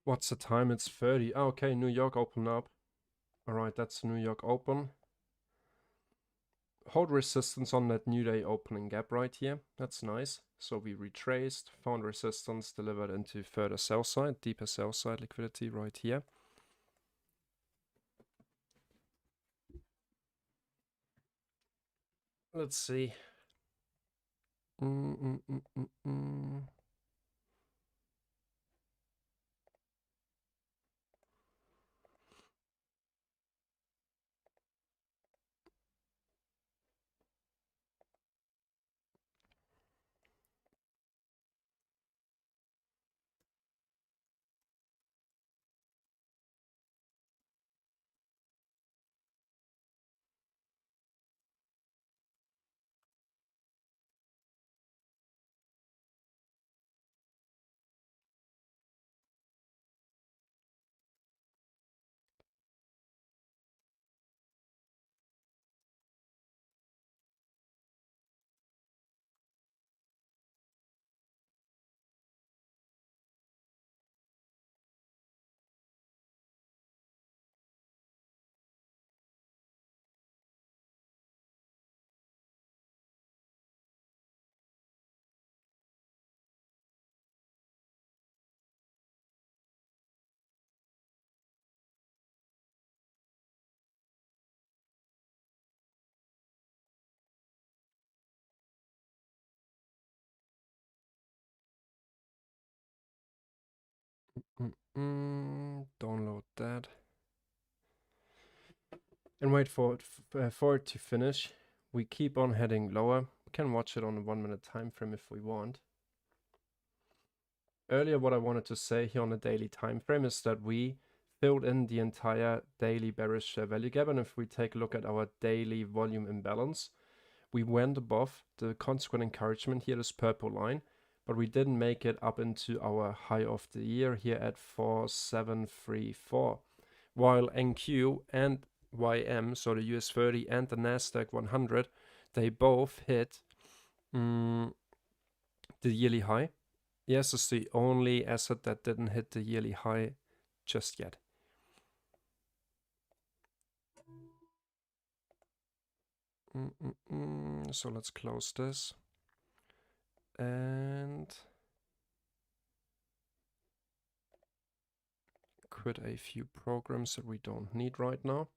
What's the time? It's 30. Oh, okay, New York open up. All right, that's New York open. Hold resistance on that new day opening gap right here. That's nice. So we retraced, found resistance, delivered into further sell side, deeper sell side liquidity right here. Let's see. Download that. And wait for it to finish. We keep on heading lower. We can watch it on a 1 minute time frame if we want. Earlier, what I wanted to say here on the daily time frame is that we filled in the entire daily bearish value gap. And if we take a look at our daily volume imbalance, we went above the consequent encouragement here, this purple line, but we didn't make it up into our high of the year here at 4734. While NQ and YM, so the US 30 and the NASDAQ 100, they both hit the yearly high. Yes, it's the only asset that didn't hit the yearly high just yet. So let's close this. And quit a few programs that we don't need right now.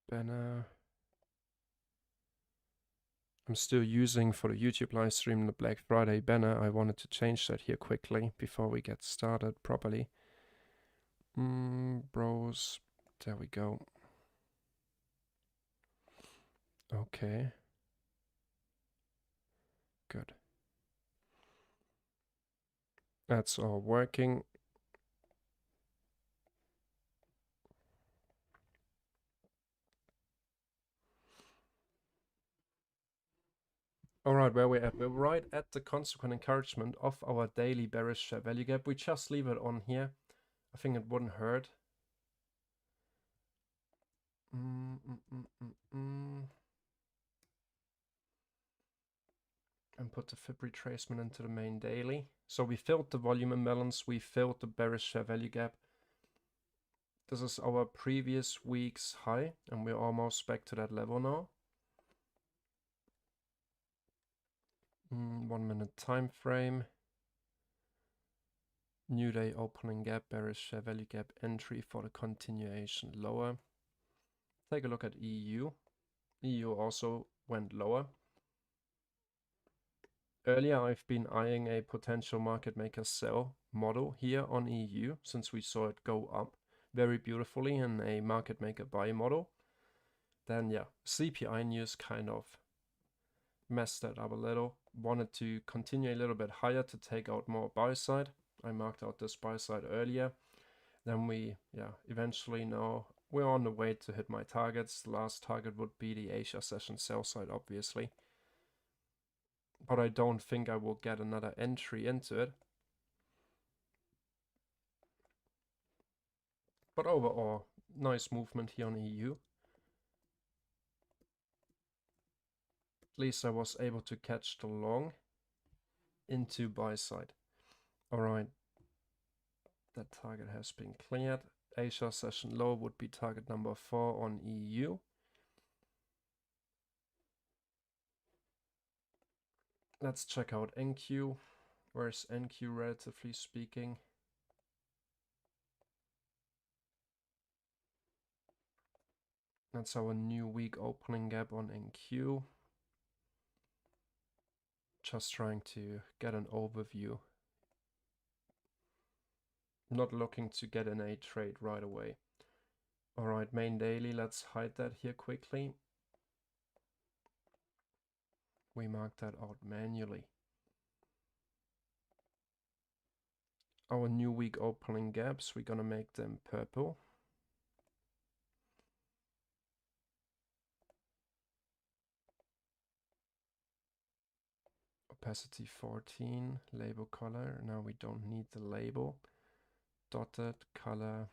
Banner. I'm still using for the YouTube live stream the Black Friday banner. I wanted to change that here quickly before we get started properly. Bros, there we go. Okay. Good. That's all working. All right, where we're at? We're right at the consequent encouragement of our daily bearish value gap. We just leave it on here. I think it wouldn't hurt. And put the fib retracement into the main daily. So we filled the volume imbalance. We filled the bearish value gap. This is our previous week's high, and we're almost back to that level now. 1 minute time frame. New day opening gap, bearish value gap entry for the continuation lower. Take a look at EU. EU also went lower. Earlier, I've been eyeing a potential market maker sell model here on EU since we saw it go up very beautifully in a market maker buy model. Then yeah, CPI news kind of messed that up a little. Wanted to continue a little bit higher to take out more buy side. I marked out this buy side earlier. Then we, eventually now we're on the way to hit my targets. The last target would be the Asia session sell side, obviously. But I don't think I will get another entry into it. But overall, nice movement here on EU. At least I was able to catch the long. into buy side. All right, that target has been cleared. Asia session low would be target number 4 on EU. Let's check out NQ. Where's NQ relatively speaking? That's our new week opening gap on NQ. Just trying to get an overview. Not looking to get in a trade right away. All right, main daily, let's hide that here quickly. We mark that out manually. Our new week opening gaps, we're gonna make them purple. Opacity 14, label color. Now we don't need the label. Dotted color.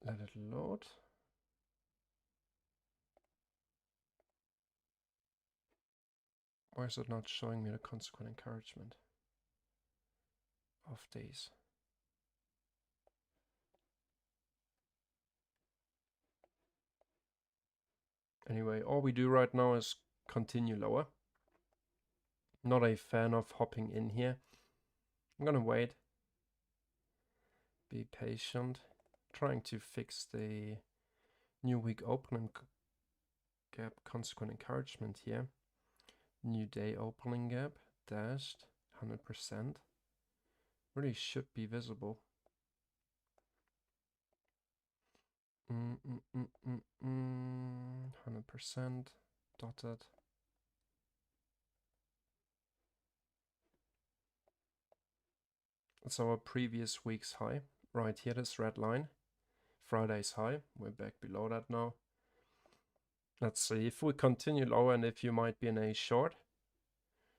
Let it load. Why is it not showing me the consequent encouragement of days? Anyway, all we do right now is continue lower. Not a fan of hopping in here. I'm gonna wait. Be patient. Trying to fix the new week opening gap consequent encouragement here. New day opening gap dashed 100%. Really should be visible. 100% dotted. It's our previous week's high. Right here, this red line. Friday's high. We're back below that now. Let's see if we continue lower and if you might be in a short.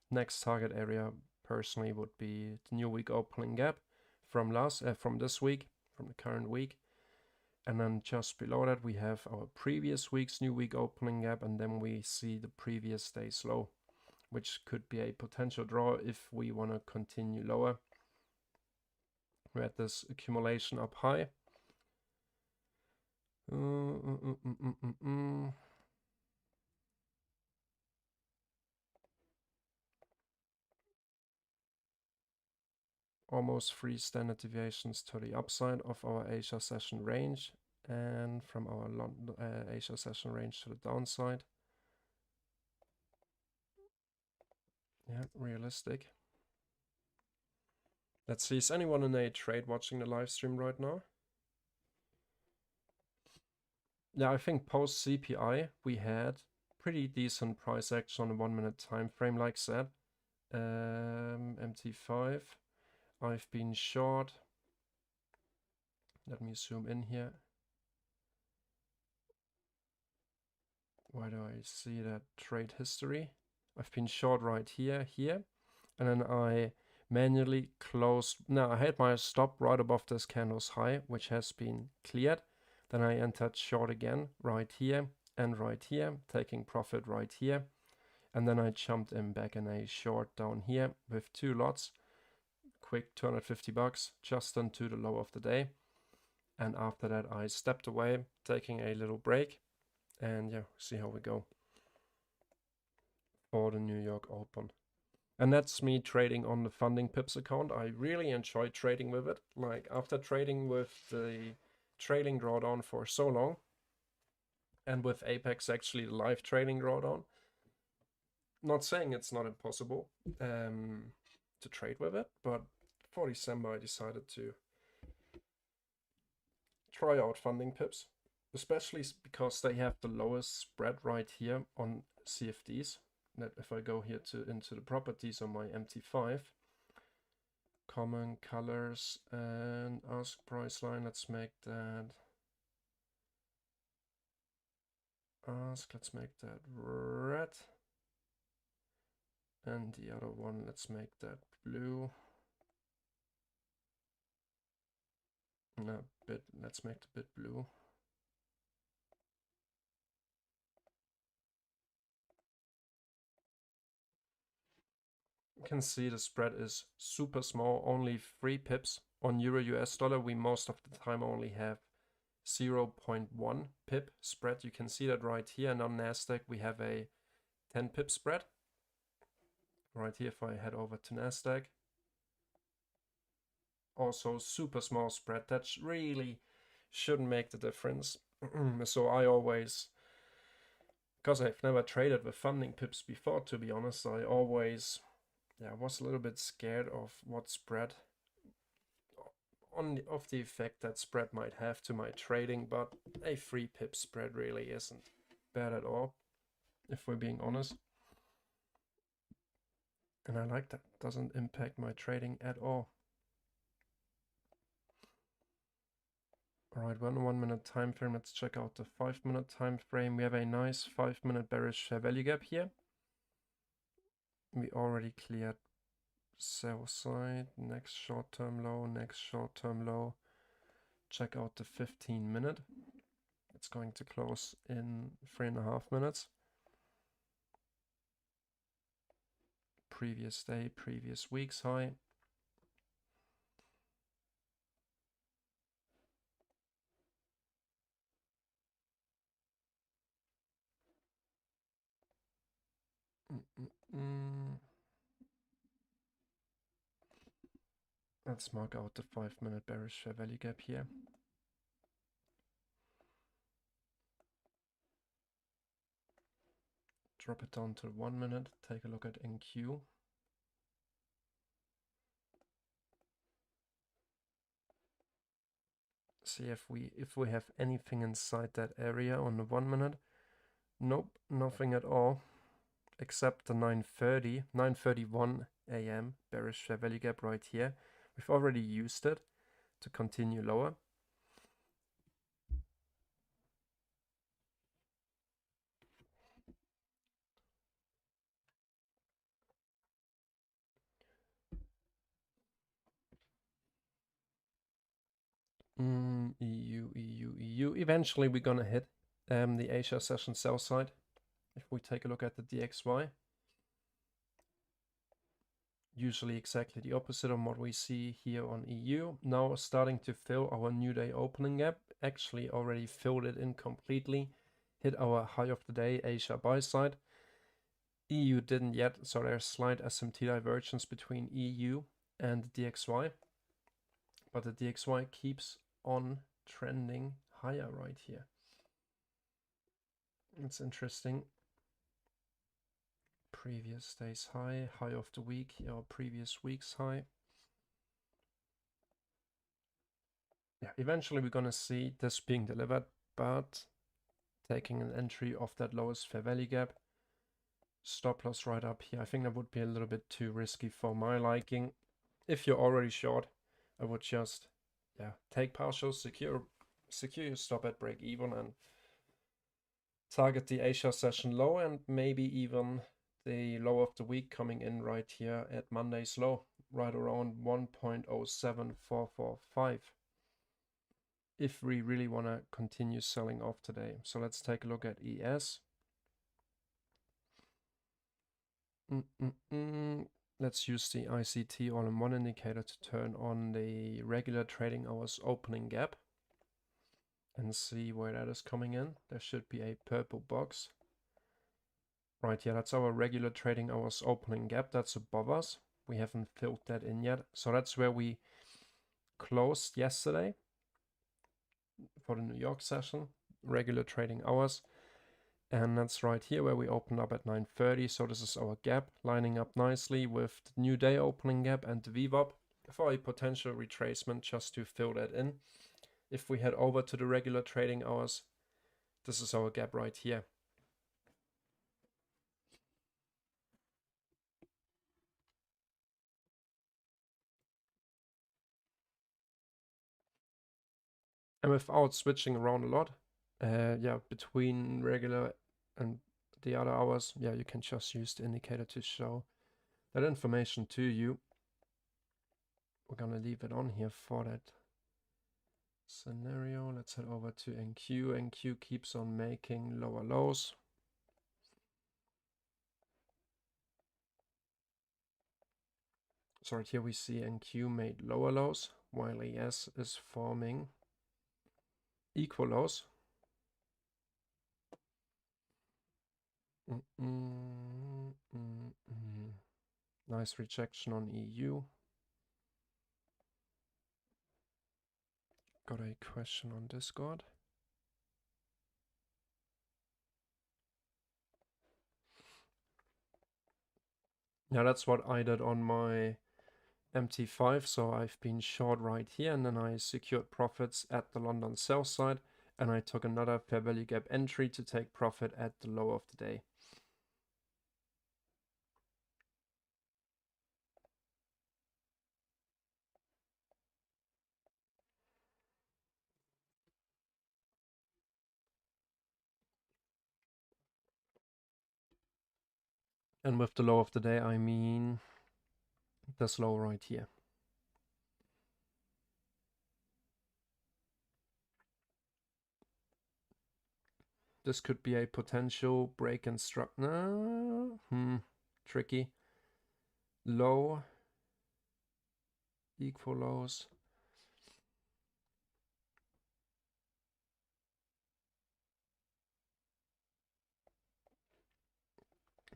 Next target area personally would be the new week opening gap from this week, from the current week. And then just below that we have our previous week's new week opening gap, and then we see the previous day's low, which could be a potential draw if we want to continue lower. We're at this accumulation up high. Almost 3 standard deviations to the upside of our Asia session range, and from our Asia session range to the downside. Yeah, realistic. Let's see, is anyone in a trade watching the live stream right now? Yeah, I think post CPI we had pretty decent price action on a 1 minute time frame, like said. MT5. I've been short. Let me zoom in here. Why do I see that trade history? I've been short right here, and then I manually closed. Now I had my stop right above this candle's high, which has been cleared. Then I entered short again right here and right here, taking profit right here. And then I jumped in back in a short down here with 2 lots. Quick $250 just into the low of the day. And after that I stepped away, taking a little break. And yeah, see how we go for the New York Open. And that's me trading on the Funding Pips account. I really enjoy trading with it. Like after trading with the trailing drawdown for so long, and with Apex actually the live trading drawdown, not saying it's not impossible to trade with it, but for December I decided to try out Funding Pips, especially because they have the lowest spread right here on CFDs. That if I go here into the properties on my MT5, common colors and ask price line, let's make that ask, let's make that red, and the other one let's make that blue. No, bit. Let's make the bit blue. You can see the spread is super small, only 3 pips. On Euro US dollar, we most of the time only have 0.1 pip spread. You can see that right here. And on NASDAQ, we have a 10 pip spread. Right here, if I head over to NASDAQ. Also super small spread. That really shouldn't make the difference. So I always, because I've never traded with funding pips before, to be honest, I always was a little bit scared of what spread of the effect that spread might have to my trading, but a 3 pip spread really isn't bad at all, if we're being honest. And I like that. It doesn't impact my trading at all. Alright, 1 minute time frame. Let's check out the 5-minute time frame. We have a nice 5-minute bearish fair value gap here. We already cleared sell side, next short-term low, next short-term low. Check out the 15-minute. It's going to close in 3.5 minutes. Previous day, previous week's high. Let's mark out the 5-minute bearish fair value gap here. Drop it down to 1 minute. Take a look at NQ. See if we have anything inside that area on the 1 minute. Nope, nothing at all, except the 9:31 a.m. bearish fair value gap right here. We've already used it to continue lower. EU. Eventually we're gonna hit the Asia session sell side. If we take a look at the DXY, usually exactly the opposite of what we see here on EU. Now starting to fill our new day opening gap. Actually already filled it in completely. Hit our high of the day, Asia buy side. EU didn't yet, so there's slight SMT divergence between EU and the DXY. But the DXY keeps on trending higher right here. It's interesting. Previous day's high, high of the week, or previous week's high. Yeah, eventually we're gonna see this being delivered, but taking an entry off that lowest fair value gap. Stop loss right up here. I think that would be a little bit too risky for my liking. If you're already short, I would just take partial, secure your stop at break even and target the Asia session low and maybe even the low of the week coming in right here at Monday's low, right around 1.07445. If we really want to continue selling off today. So let's take a look at ES. Let's use the ICT all-in-one indicator to turn on the regular trading hours opening gap and see where that is coming in. There should be a purple box. Right, yeah, that's our regular trading hours opening gap. That's above us. We haven't filled that in yet. So that's where we closed yesterday for the New York session, regular trading hours. And that's right here where we opened up at 9:30. So this is our gap lining up nicely with the new day opening gap and the VWAP for a potential retracement just to fill that in. If we head over to the regular trading hours, this is our gap right here. And without switching around a lot, between regular and the other hours, you can just use the indicator to show that information to you. We're gonna leave it on here for that scenario. Let's head over to NQ. NQ keeps on making lower lows. So right here we see NQ made lower lows, while ES is forming equal lows. Nice rejection on EU. Got a question on Discord. Yeah, that's what I did on my MT5. So I've been short right here, and then I secured profits at the London sell side, and I took another fair value gap entry to take profit at the low of the day. And with the low of the day, I mean this low right here. This could be a potential break and struck. No, tricky. Low, equal lows.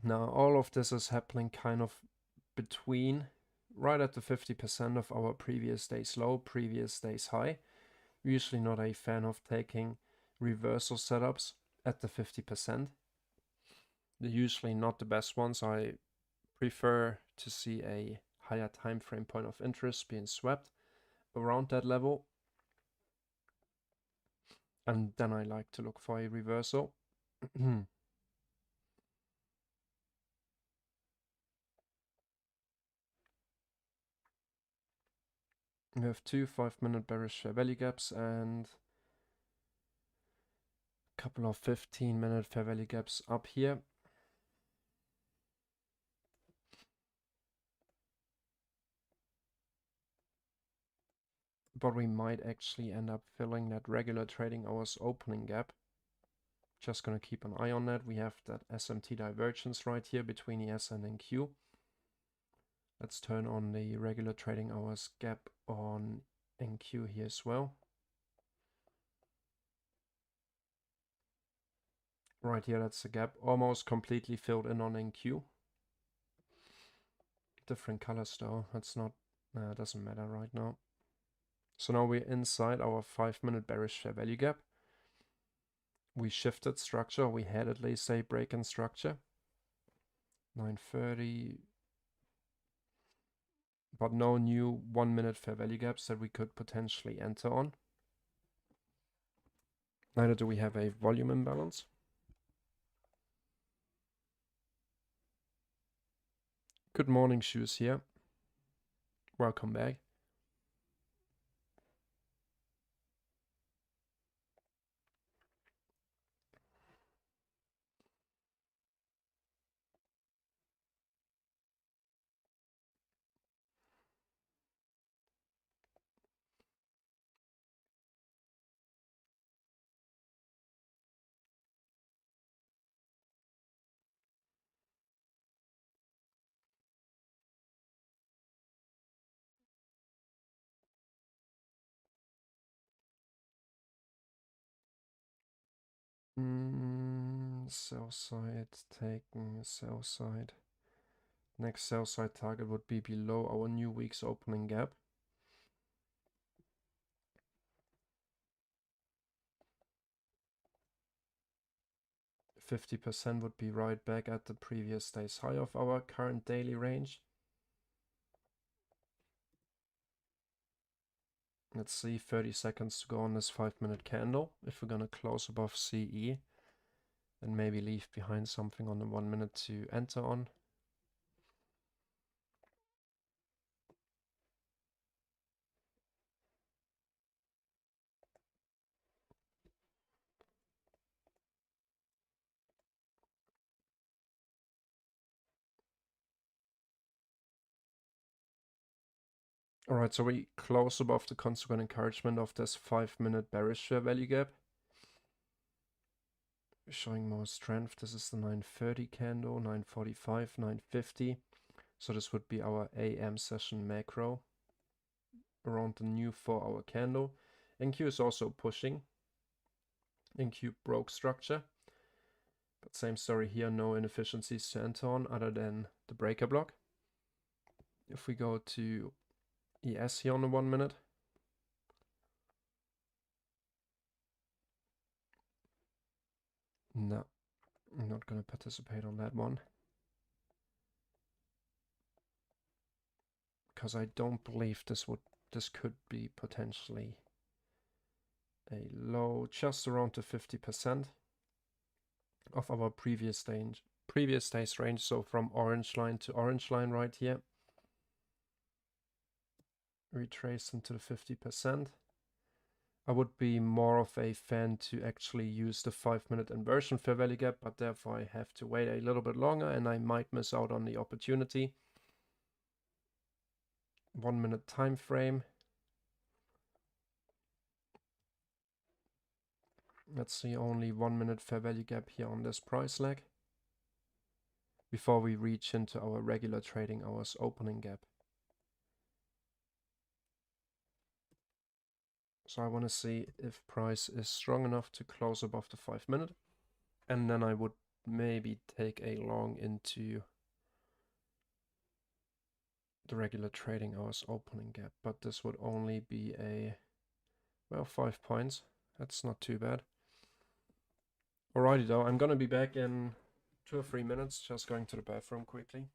Now all of this is happening kind of between, right at the 50% of our previous day's low, previous day's high. Usually not a fan of taking reversal setups at the 50%. They're usually not the best ones. I prefer to see a higher time frame point of interest being swept around that level. And then I like to look for a reversal. We have two 5-minute bearish fair value gaps and a couple of 15-minute fair value gaps up here. But we might actually end up filling that regular trading hours opening gap. Just gonna keep an eye on that. We have that SMT divergence right here between ES and NQ. Let's turn on the regular trading hours gap on NQ here as well. Right here, that's the gap, almost completely filled in on NQ. Different colors though, that's not, it doesn't matter right now. So now we're inside our 5-minute bearish fair value gap. We shifted structure, we had at least a break in structure. 9:30, but no new 1-minute fair value gaps that we could potentially enter on. Neither do we have a volume imbalance. Good morning, Shoes here. Welcome back. Sell side, taking sell side. Next sell side target would be below our new week's opening gap. %50 would be right back at the previous day's high of our current daily range. Let's see, 30 seconds to go on this 5-minute candle. If we're gonna close above CE, and maybe leave behind something on the 1 minute to enter on. Alright, so we close above the consequent encouragement of this 5-minute bearish fair value gap. Showing more strength. This is the 930 candle, 945, 950. So this would be our AM session macro around the new 4-hour candle. NQ is also pushing. NQ broke structure. But same story here, no inefficiencies to enter on other than the breaker block. If we go to ES here on the 1 minute. No, I'm not going to participate on that one. Because I don't believe this could be potentially a low just around the 50% of our previous day's range. So from orange line to orange line right here. Retrace into the 50%. I would be more of a fan to actually use the 5-minute inversion fair value gap, but therefore I have to wait a little bit longer and I might miss out on the opportunity. 1 minute time frame. That's the only 1 minute fair value gap here on this price leg before we reach into our regular trading hours opening gap. So I want to see if price is strong enough to close above the 5 minute, and then I would maybe take a long into the regular trading hours opening gap, but this would only be a, well, 5 points. That's not too bad. Alrighty though, I'm gonna be back in 2 or 3 minutes, just going to the bathroom quickly.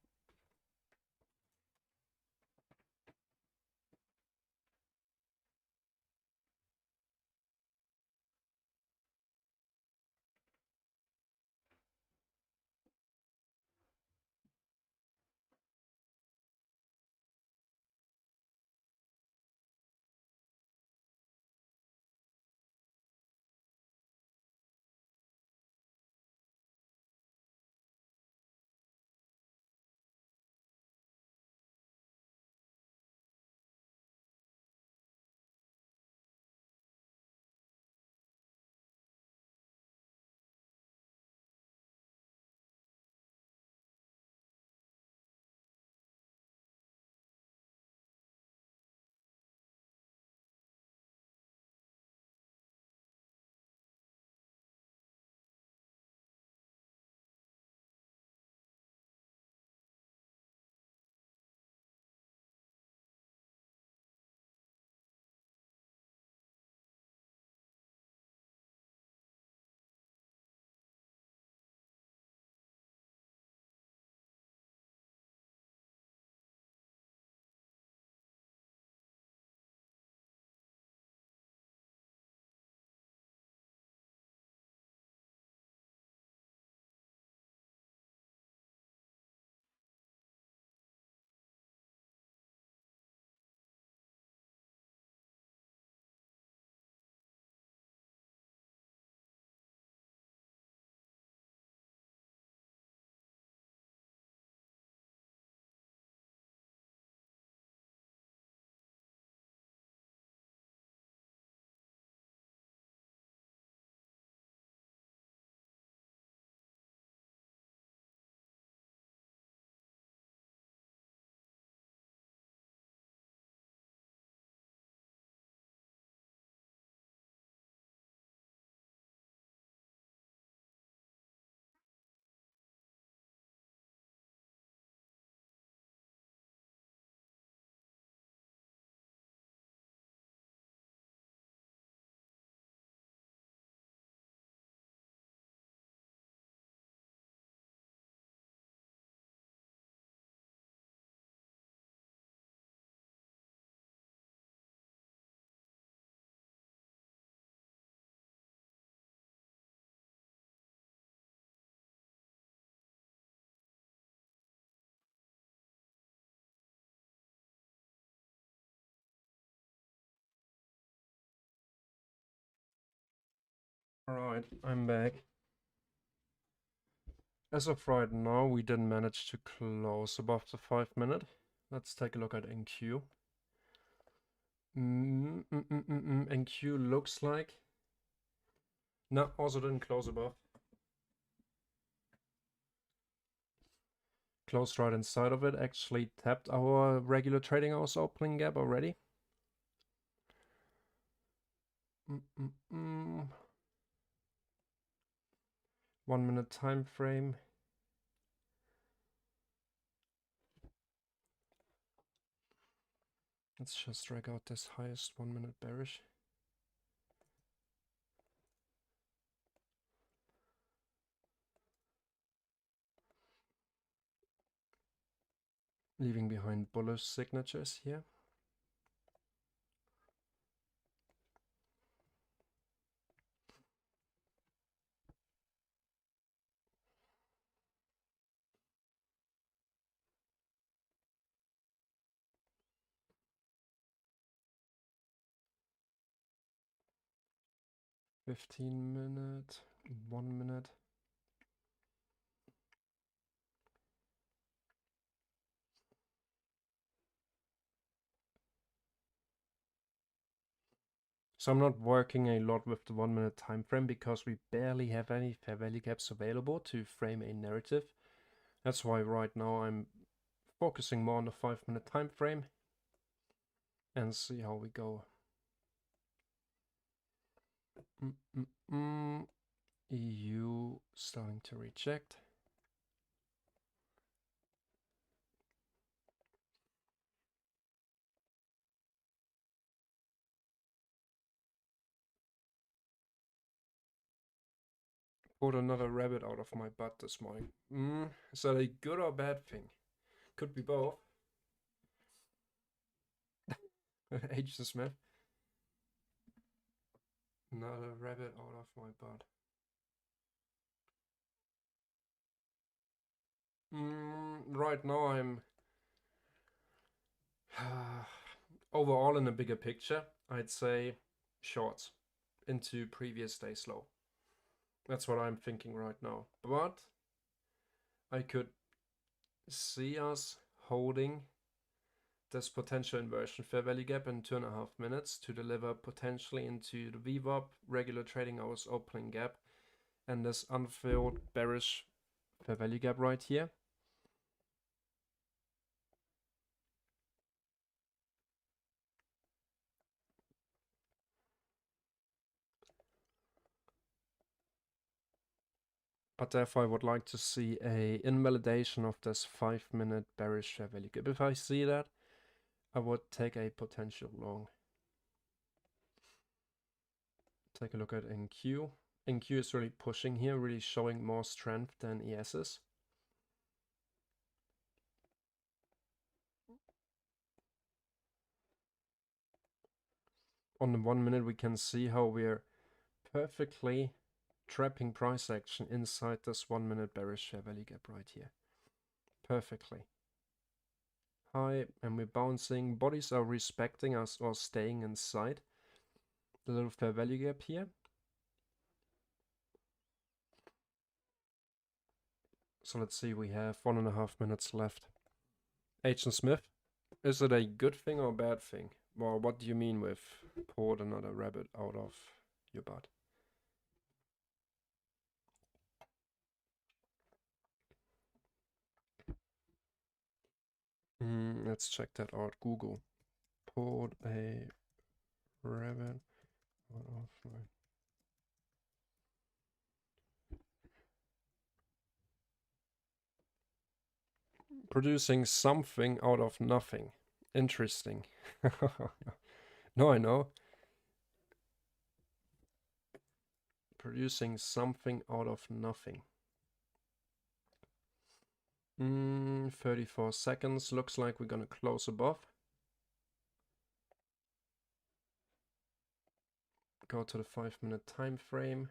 Alright, I'm back. As of right now, we didn't manage to close above the 5 minute. Let's take a look at NQ. And Q looks like. No, also didn't close above. Closed right inside of it. Actually tapped our regular trading hours opening gap already. 1 minute time frame. Let's just drag out this highest 1 minute bearish. Leaving behind bullish signatures here. (15-minute), 1 minute. So I'm not working a lot with the 1 minute time frame because we barely have any fair value gaps available to frame a narrative. That's why right now I'm focusing more on the 5 minute time frame and see how we go. EU starting to reject. Pulled another rabbit out of my butt this morning. Is that a good or bad thing? Could be both. H. Smith. Another rabbit out of my butt. Right now I'm overall in a bigger picture, I'd say shorts into previous day's low. That's what I'm thinking right now. But I could see us holding this potential inversion fair value gap in 2.5 minutes to deliver potentially into the VWAP regular trading hours opening gap and this unfilled bearish fair value gap right here. But therefore I would like to see a invalidation of this 5 minute bearish fair value gap. If I see that, I would take a potential long. Take a look at NQ. NQ is really pushing here, really showing more strength than ES is. On the 1 minute we can see how we're perfectly trapping price action inside this 1 minute bearish fair value gap right here. Perfectly. High, and we're bouncing. Bodies are respecting us or staying inside the little fair value gap here. So let's see, we have 1.5 minutes left. H. Smith, is it a good thing or a bad thing? Well, what do you mean with poured another rabbit out of your butt? Let's check that out. Google. Poured a rabbit out of my... Producing something out of nothing. Interesting. No, I know. Producing something out of nothing. 34 seconds. Looks like we're gonna close above. Go to the 5 minute time frame.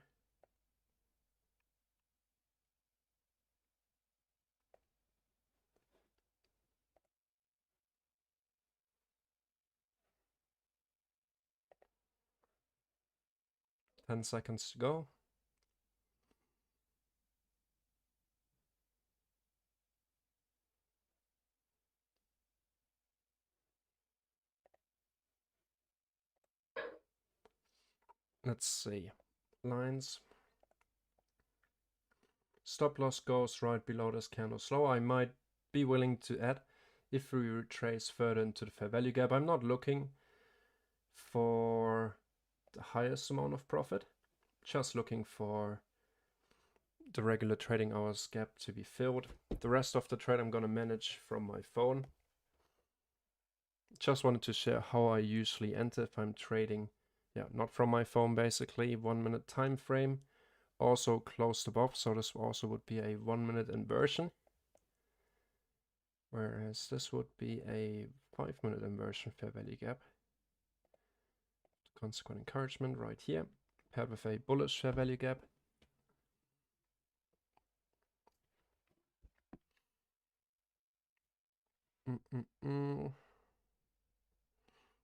Ten seconds to go. Let's see. Lines. Stop loss goes right below this candle slow. I might be willing to add if we retrace further into the fair value gap. I'm not looking for the highest amount of profit, just looking for the regular trading hours gap to be filled. The rest of the trade I'm going to manage from my phone. Just wanted to share how I usually enter if I'm trading, not from my phone basically. 1 minute time frame, also closed above, so this also would be a 1 minute inversion, whereas this would be a 5 minute inversion fair value gap. Consequent encouragement right here, paired with a bullish fair value gap.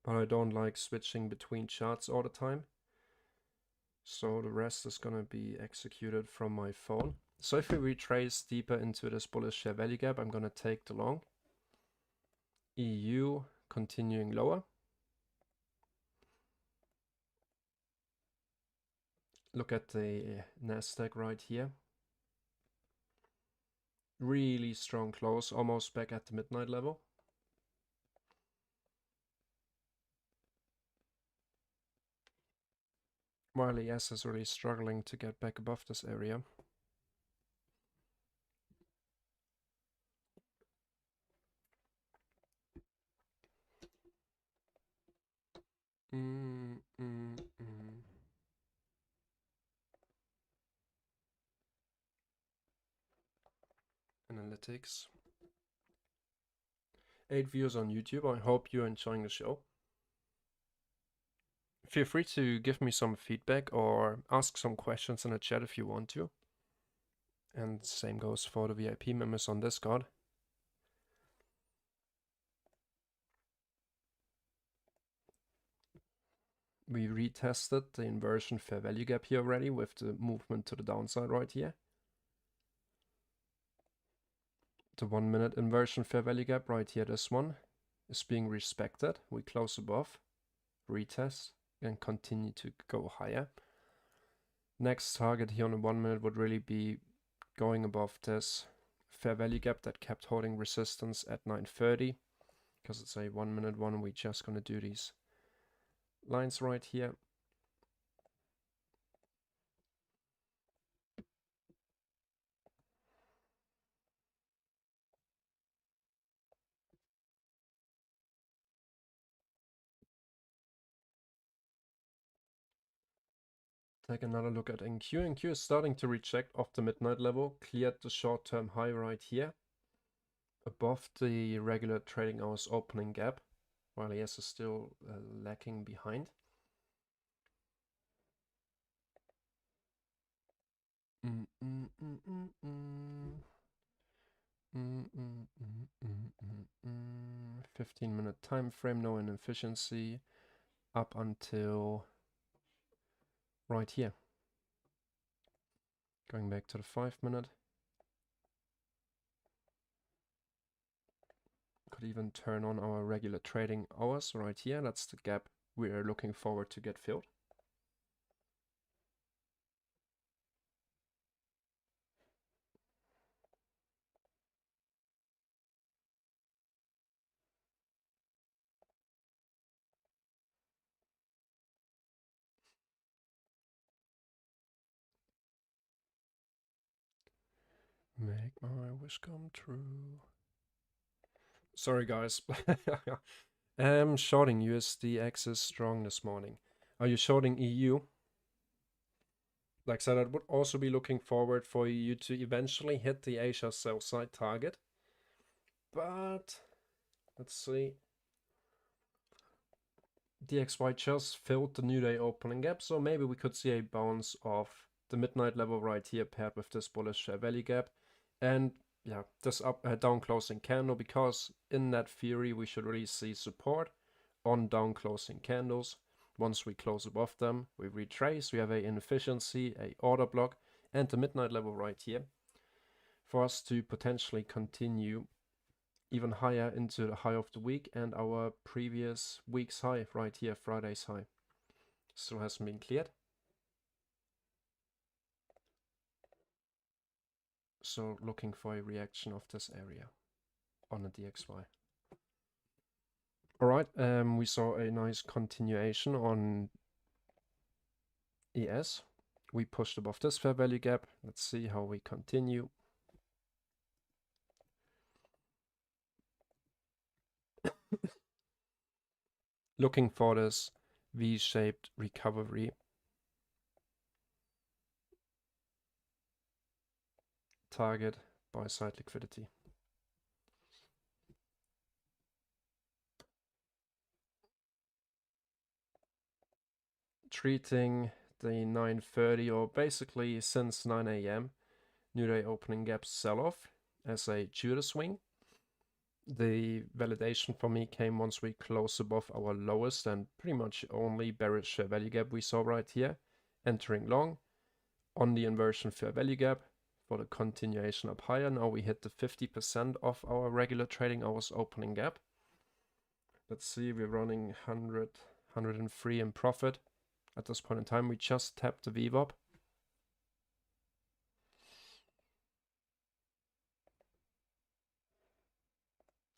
But I don't like switching between charts all the time, so the rest is gonna be executed from my phone. So if we retrace deeper into this bullish fair value gap, I'm gonna take the long. EU continuing lower. Look at the Nasdaq right here. Really strong close, almost back at the midnight level. While ES is really struggling to get back above this area. Analytics. 8 views on YouTube. I hope you're enjoying the show. Feel free to give me some feedback or ask some questions in the chat if you want to. And same goes for the VIP members on Discord. We retested the inversion fair value gap here already with the movement to the downside right here. The 1 minute inversion fair value gap right here, this one, is being respected. We close above, retest, and continue to go higher. Next target here on the 1 minute would really be going above this fair value gap that kept holding resistance at 930, because it's a 1 minute one. We're just going to do these lines right here. Take another look at NQ. NQ is starting to reject off the midnight level, cleared the short-term high right here, above the regular trading hours opening gap, while ES is still lacking behind. Mm, mm, mm, mm, mm. 15-minute time frame, no inefficiency, up until right here. Going back to the 5 minute. Could even turn on our regular trading hours right here. That's the gap we are looking forward to get filled. Make my wish come true. Sorry guys. Shorting USDX is strong this morning. Are you shorting EU? Like I said, I would also be looking forward for EU to eventually hit the Asia sell side target. But let's see. DXY just filled the new day opening gap, so maybe we could see a bounce off the midnight level right here paired with this bullish value gap. And yeah, this down closing candle, because in that theory we should really see support on down closing candles. Once we close above them, we retrace, we have a inefficiency, a order block, and the midnight level right here for us to potentially continue even higher into the high of the week and our previous week's high right here, Friday's high. Still hasn't been cleared. also looking for a reaction of this area on the DXY. All right, we saw a nice continuation on ES. We pushed above this fair value gap. Let's see how we continue. Looking for this V-shaped recovery. Target buy side liquidity. Treating the 9:30 or basically since 9 a.m. new day opening gap sell-off as a Judah swing. The validation for me came once we closed above our lowest and pretty much only bearish fair value gap we saw right here, entering long on the inversion fair value gap for the continuation up higher. Now we hit the 50% of our regular trading hours opening gap. Let's see, we're running 100, 103 in profit. At this point in time, we just tapped the VWAP.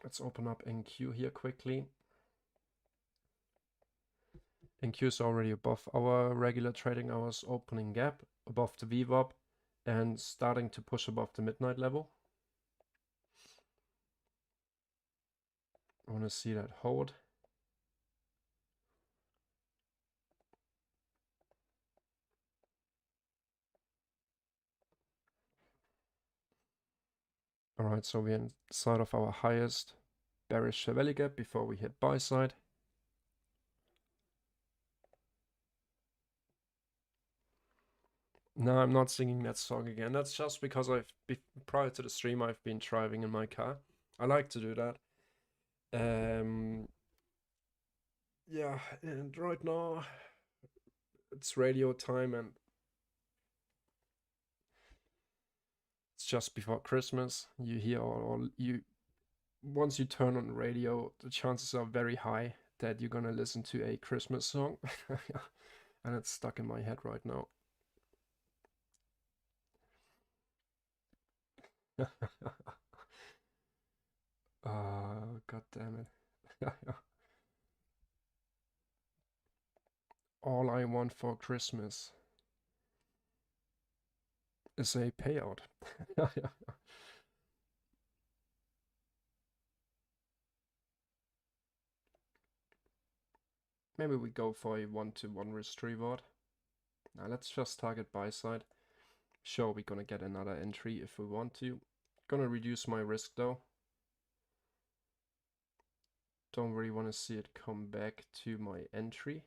Let's open up NQ here quickly. NQ is already above our regular trading hours opening gap, above the VWAP, and starting to push above the midnight level. I want to see that hold. All right, so we're inside of our highest bearish fair value gap before we hit buy side. No, I'm not singing that song again. That's just because prior to the stream, I've been driving in my car. I like to do that. Yeah, and right now it's radio time and it's just before Christmas. You hear once you turn on the radio, the chances are very high that you're gonna listen to a Christmas song. And it's stuck in my head right now. Oh, god damn it. All I want for Christmas is a payout. Maybe we go for a 1-to-1 risk reward. Now let's just target buy side. Sure, we're gonna get another entry if we want to. Gonna reduce my risk though. Don't really want to see it come back to my entry.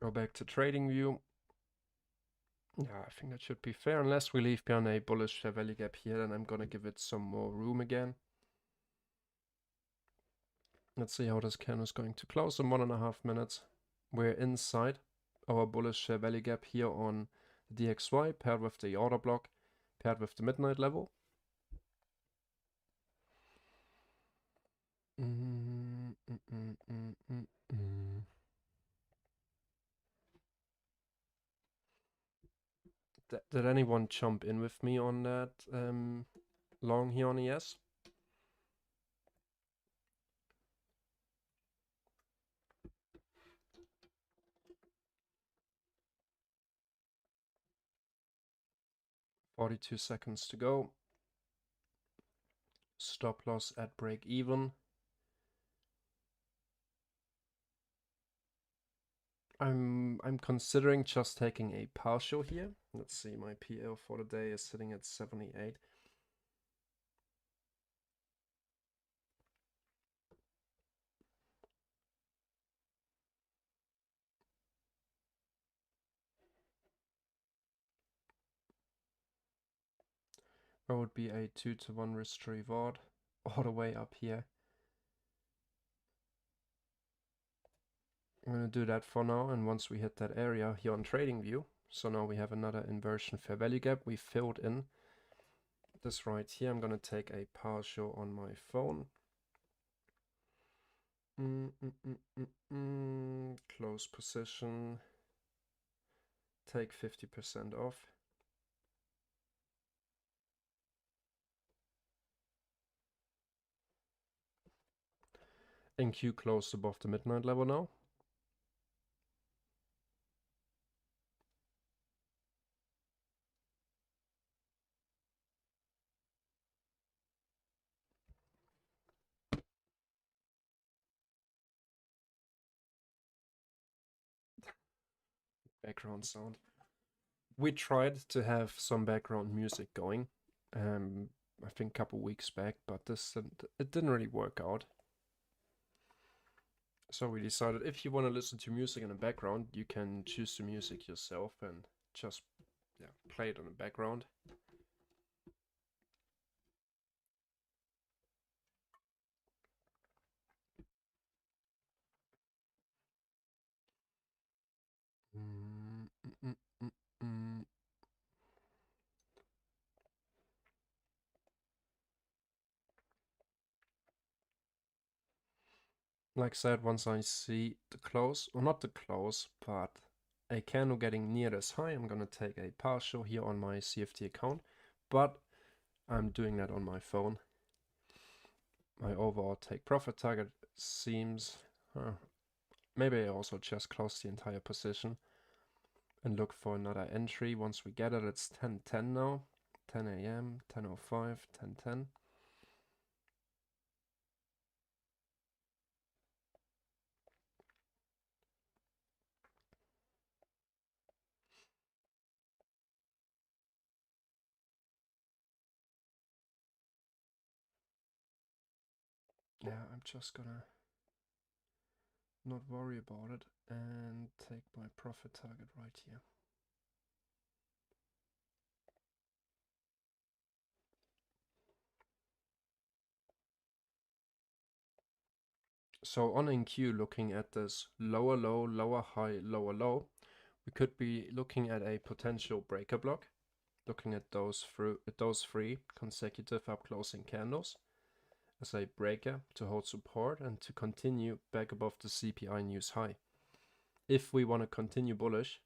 Go back to trading view. Yeah, I think that should be fair. Unless we leave behind a bullish fair value gap here, then I'm gonna give it some more room again. Let's see how this candle is going to close in 1.5 minutes. We're inside our bullish fair value gap here on the DXY, paired with the order block, paired with the midnight level. Did anyone jump in with me on that long here on ES? $42 seconds to go. Stop loss at break even. I'm considering just taking a partial here. Let's see, my PL for the day is sitting at 78. There would be a 2-to-1 risk reward all the way up here. I'm going to do that for now, and once we hit that area here on trading view, so now we have another inversion fair value gap we filled in this right here, I'm gonna take a partial on my phone. Close position. Take 50% off. NQ closed above the midnight level now. Background sound. We tried to have some background music going, I think a couple weeks back, but it didn't really work out. So we decided if you want to listen to music in the background, you can choose the music yourself and just play it in the background. Like I said, once I see the close, or not the close, but a candle getting near this high, I'm gonna take a partial here on my CFD account, but I'm doing that on my phone. My overall take profit target seems, maybe I also just close the entire position and look for another entry. Once we get it, it's 10:10 now, 10 a.m., 10:05, 10:10. Yeah, I'm just gonna not worry about it and take my profit target right here. So on NQ, looking at this lower low, lower high, lower low, we could be looking at a potential breaker block, looking at those three consecutive up closing candles as a breaker to hold support and to continue back above the CPI news high. If we want to continue bullish,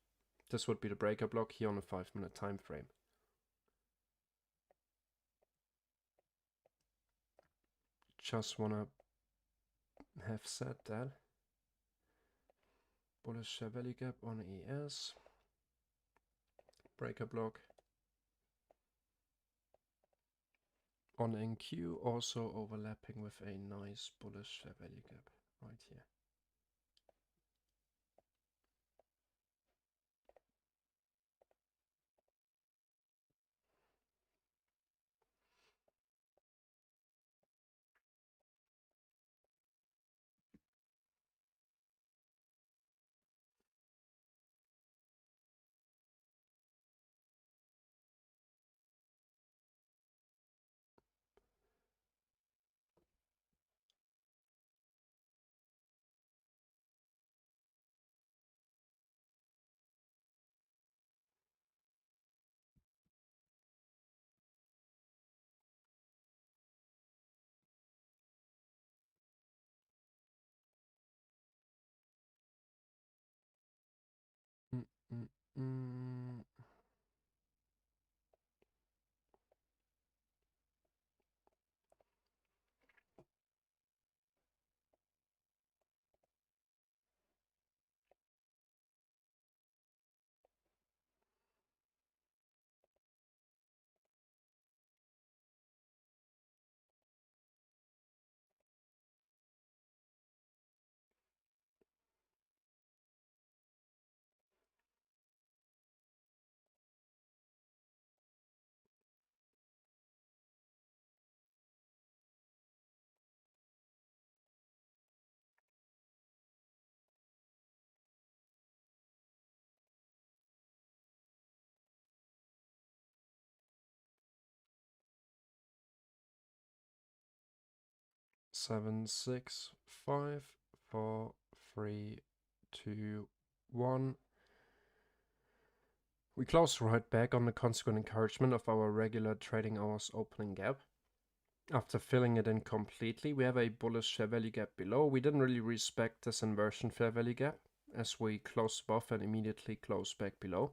this would be the breaker block here on a 5-minute time frame. Just want to have said that. Bullish value gap on ES. Breaker block on NQ, also overlapping with a nice bullish value gap right here. Mm, mm, mm. Seven, 6, 5, 4, 3, 2, 1. We close right back on the consequent encouragement of our regular trading hours opening gap. After filling it in completely, we have a bullish fair value gap below. We didn't really respect this inversion fair value gap as we close above and immediately close back below.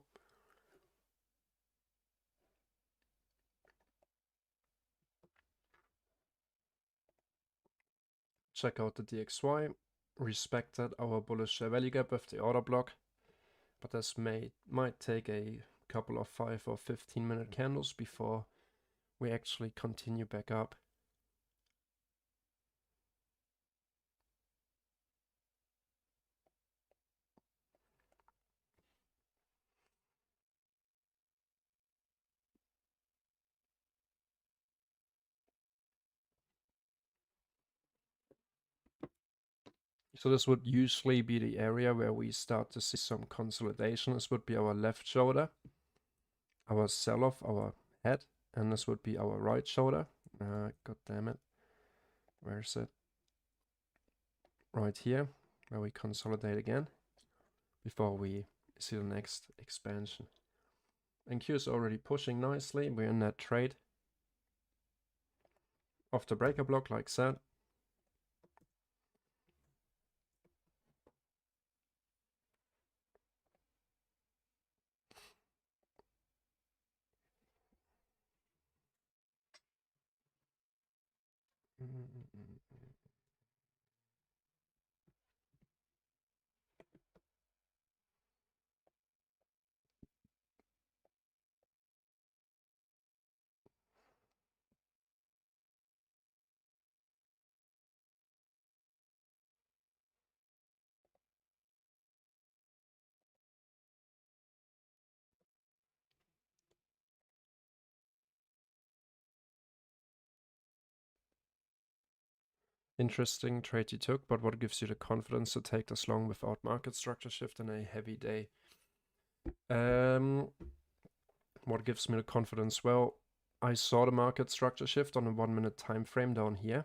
Check out the DXY. Respected our bullish fair value gap with the order block, but this might take a couple of 5 or 15 minute candles before we actually continue back up. So this would usually be the area where we start to see some consolidation. This would be our left shoulder, our sell-off, our head, and this would be our right shoulder. God damn it. Where is it? Right here, where we consolidate again before we see the next expansion. And Q is already pushing nicely. We're in that trade off the breaker block like that. Interesting trade you took, but what gives you the confidence to take this long without market structure shift in a heavy day? What gives me the confidence? Well, I saw the market structure shift on a 1 minute time frame down here,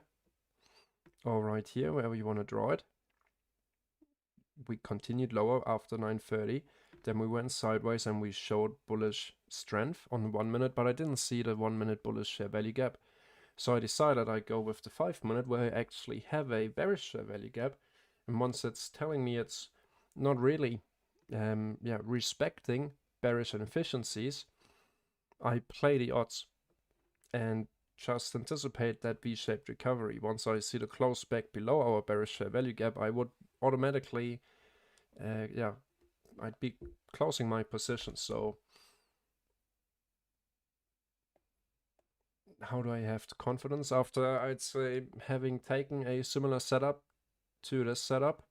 or right here, wherever you want to draw it. We continued lower after 9:30. Then we went sideways and we showed bullish strength on the 1 minute, but I didn't see the 1 minute bullish fair value gap. So I decided I'd go with the 5 minute where I actually have a bearish fair value gap. And once it's telling me it's not really respecting bearish inefficiencies, I play the odds and just anticipate that V-shaped recovery. Once I see the close back below our bearish fair value gap, I would automatically, I'd be closing my position. So how do I have the confidence after, I'd say, having taken a similar setup to this setup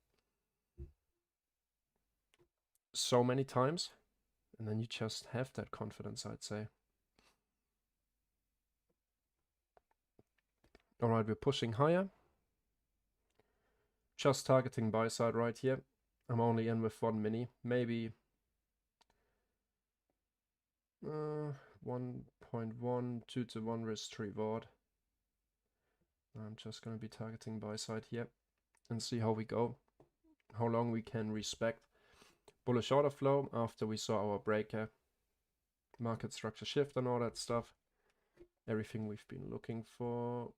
so many times? And then you just have that confidence, I'd say. All right, we're pushing higher. Just targeting buy side right here. I'm only in with 1 mini, maybe 1.1, 2-to-1 risk reward. I'm just going to be targeting buy side here and see how we go, how long we can respect bullish order flow after we saw our breaker, market structure shift and all that stuff. Everything we've been looking for.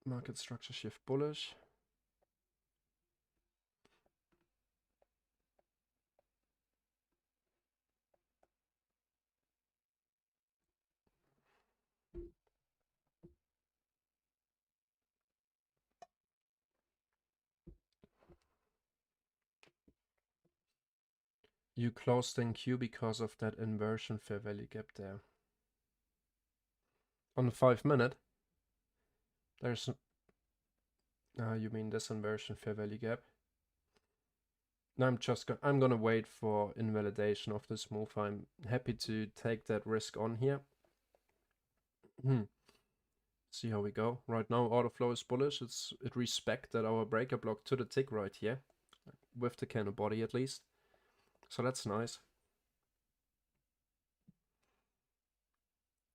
Market structure shift bullish. You closed in Q because of that inversion fair value gap there. On the 5 minute, there's you mean this inversion fair value gap? No, I'm gonna wait for invalidation of this move. I'm happy to take that risk on here. See how we go. Right now, order flow is bullish. It respected our breaker block to the tick right here, with the candle body at least. So that's nice.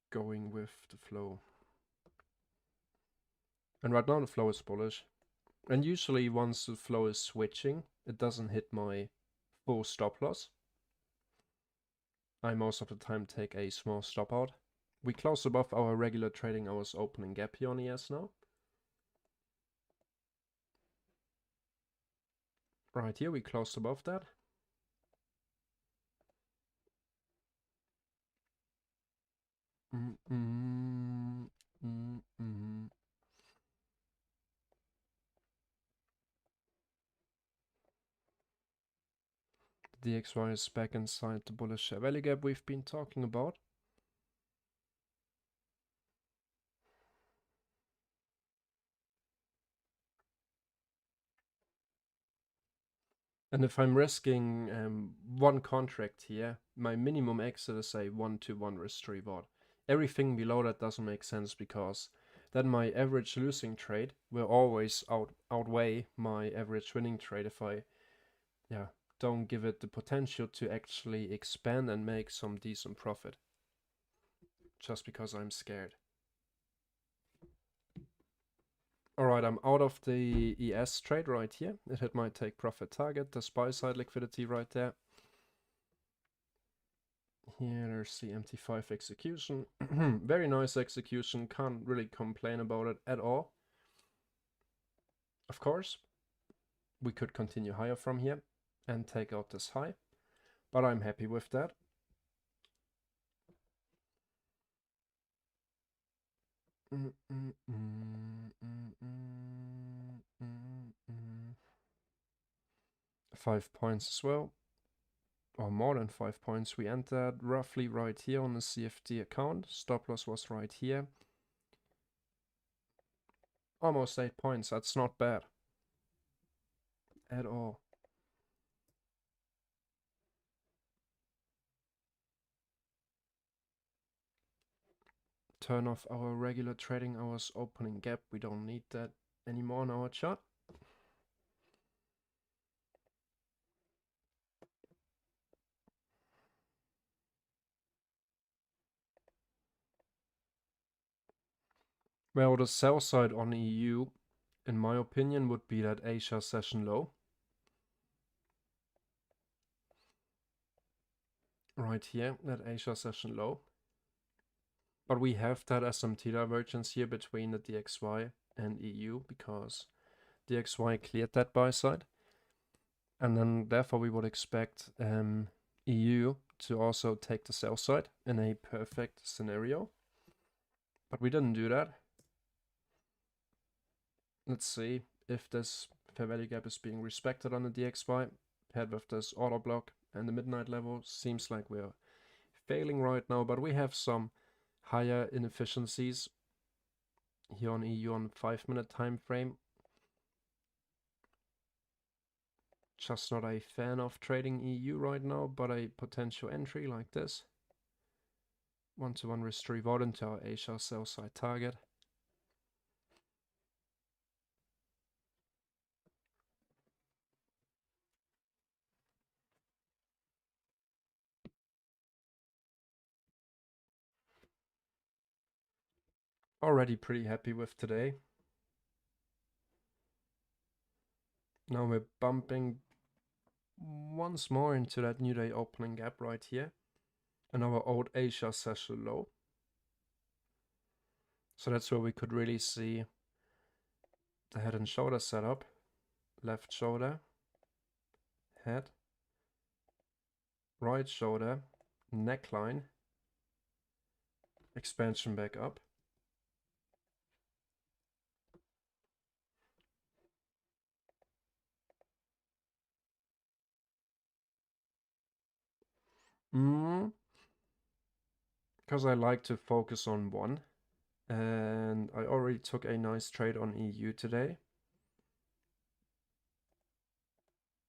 Going with the flow. And right now the flow is bullish. And usually once the flow is switching, it doesn't hit my full stop loss. I most of the time take a small stop out. We close above our regular trading hours opening gap here on ES now. Right here we closed above that. The DXY is back inside the bullish share value gap we've been talking about. And if I'm risking one contract here, my minimum exit is a 1-to-1 risk reward. Everything below that doesn't make sense because then my average losing trade will always outweigh my average winning trade if I don't give it the potential to actually expand and make some decent profit. Just because I'm scared. Alright, I'm out of the ES trade right here. It hit my take profit target, the SPY side liquidity right there. Here there's the MT5 execution. Very nice execution, can't really complain about it at all. Of course, we could continue higher from here and take out this high, but I'm happy with that. Five points as well, or more than 5 points. We entered roughly right here on the CFD account. Stop loss was right here. Almost 8 points. That's not bad at all. Turn off our regular trading hours opening gap. We don't need that anymore on our chart. Well, the sell side on EU, in my opinion, would be that Asia session low. Right here, that Asia session low. But we have that SMT divergence here between the DXY and EU because DXY cleared that buy side. And then therefore we would expect EU to also take the sell side in a perfect scenario. But we didn't do that. Let's see if this fair value gap is being respected on the DXY. Paired with this order block and the midnight level, seems like we're failing right now, but we have some higher inefficiencies here on EU on 5-minute time frame. Just not a fan of trading EU right now, but a potential entry like this. 1-to-1 risk reward into our Asia sell side target. Already pretty happy with today. Now we're bumping once more into that new day opening gap right here and our old Asia session low. So that's where we could really see the head and shoulder setup. Left shoulder, head, right shoulder, neckline, expansion back up. Because I like to focus on one. And I already took a nice trade on EU today.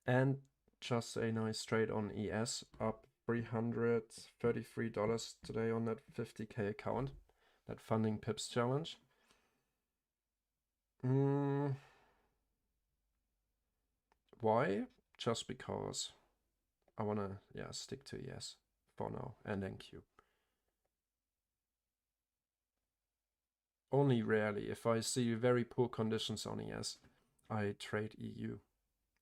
And just a nice trade on ES, up $333 today on that 50k account, that funding pips challenge. Why? Just because I wanna stick to ES for now and NQ. Only rarely, if I see very poor conditions on ES, I trade EU.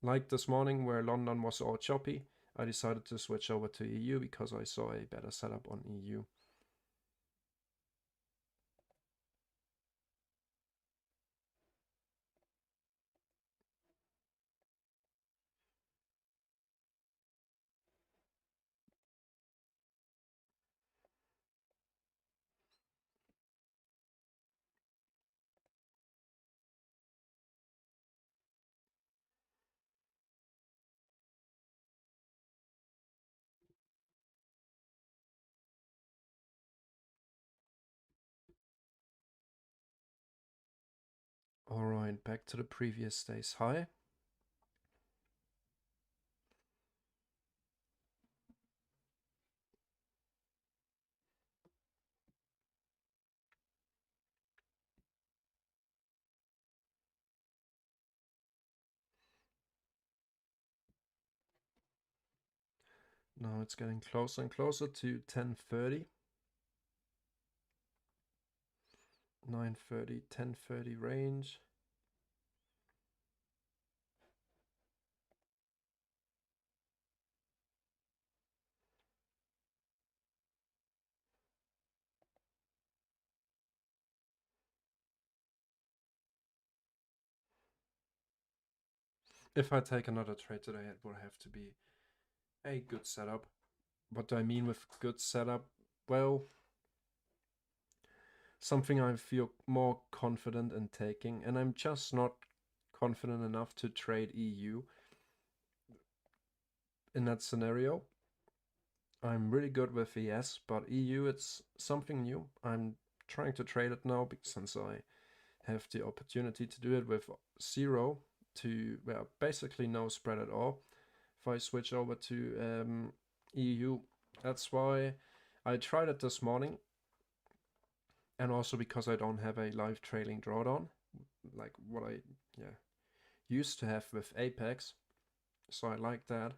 Like this morning where London was all choppy I decided to switch over to EU because I saw a better setup on EU. All right, back to the previous day's high. Now it's getting closer and closer to 10:30. 9:30, 10:30 range. If I take another trade today, it will have to be a good setup. What do I mean with good setup? Well, something I feel more confident in taking, and I'm just not confident enough to trade EU in that scenario. I'm really good with ES, but EU, it's something new. I'm trying to trade it now since I have the opportunity to do it with zero to, well, basically no spread at all. If I switch over to EU, that's why I tried it this morning. And also because I don't have a live trailing drawdown, like what I used to have with Apex. So I like that.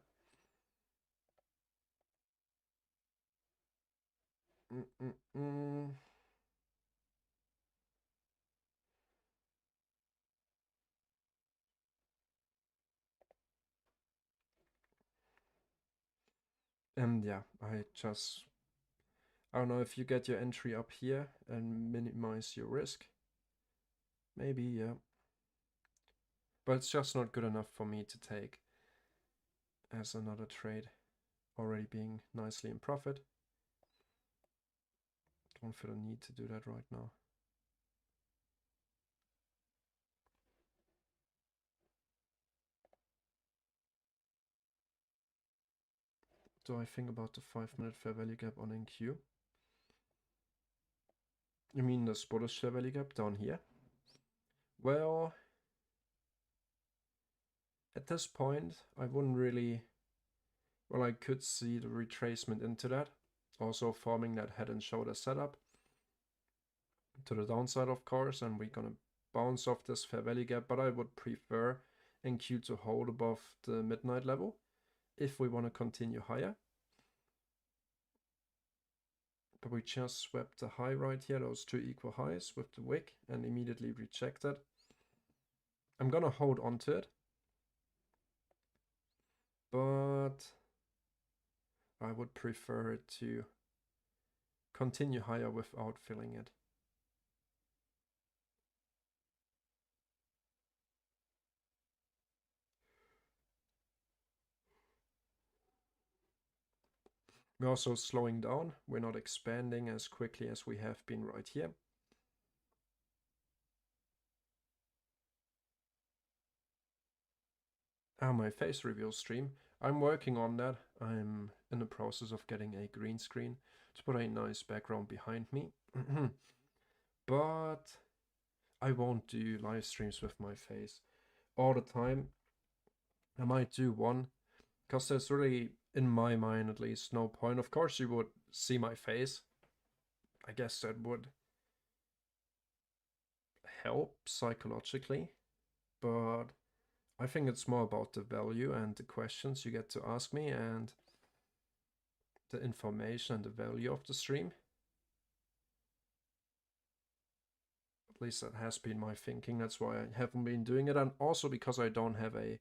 And yeah, I don't know if you get your entry up here and minimize your risk. Maybe, yeah. But it's just not good enough for me to take as another trade, already being nicely in profit. Don't feel the need to do that right now. Do I think about the 5-minute fair value gap on NQ? You mean the bullish fair value gap down here? Well, at this point, I wouldn't really... Well, I could see the retracement into that. Also forming that head and shoulder setup. To the downside, of course, and we're gonna bounce off this fair value gap, but I would prefer NQ to hold above the midnight level if we want to continue higher. But we just swept the high right here, those two equal highs with the wick, and immediately rejected. I'm gonna hold on to it, but I would prefer it to continue higher without filling it. We're also slowing down. We're not expanding as quickly as we have been right here. My face reveal stream. I'm working on that. I'm in the process of getting a green screen to put a nice background behind me. But I won't do live streams with my face all the time. I might do one, because there's really, in my mind at least, no point. Of course you would see my face. I guess that would help psychologically, but I think it's more about the value and the questions you get to ask me and the information and the value of the stream. At least that has been my thinking. That's why I haven't been doing it, and also because I don't have a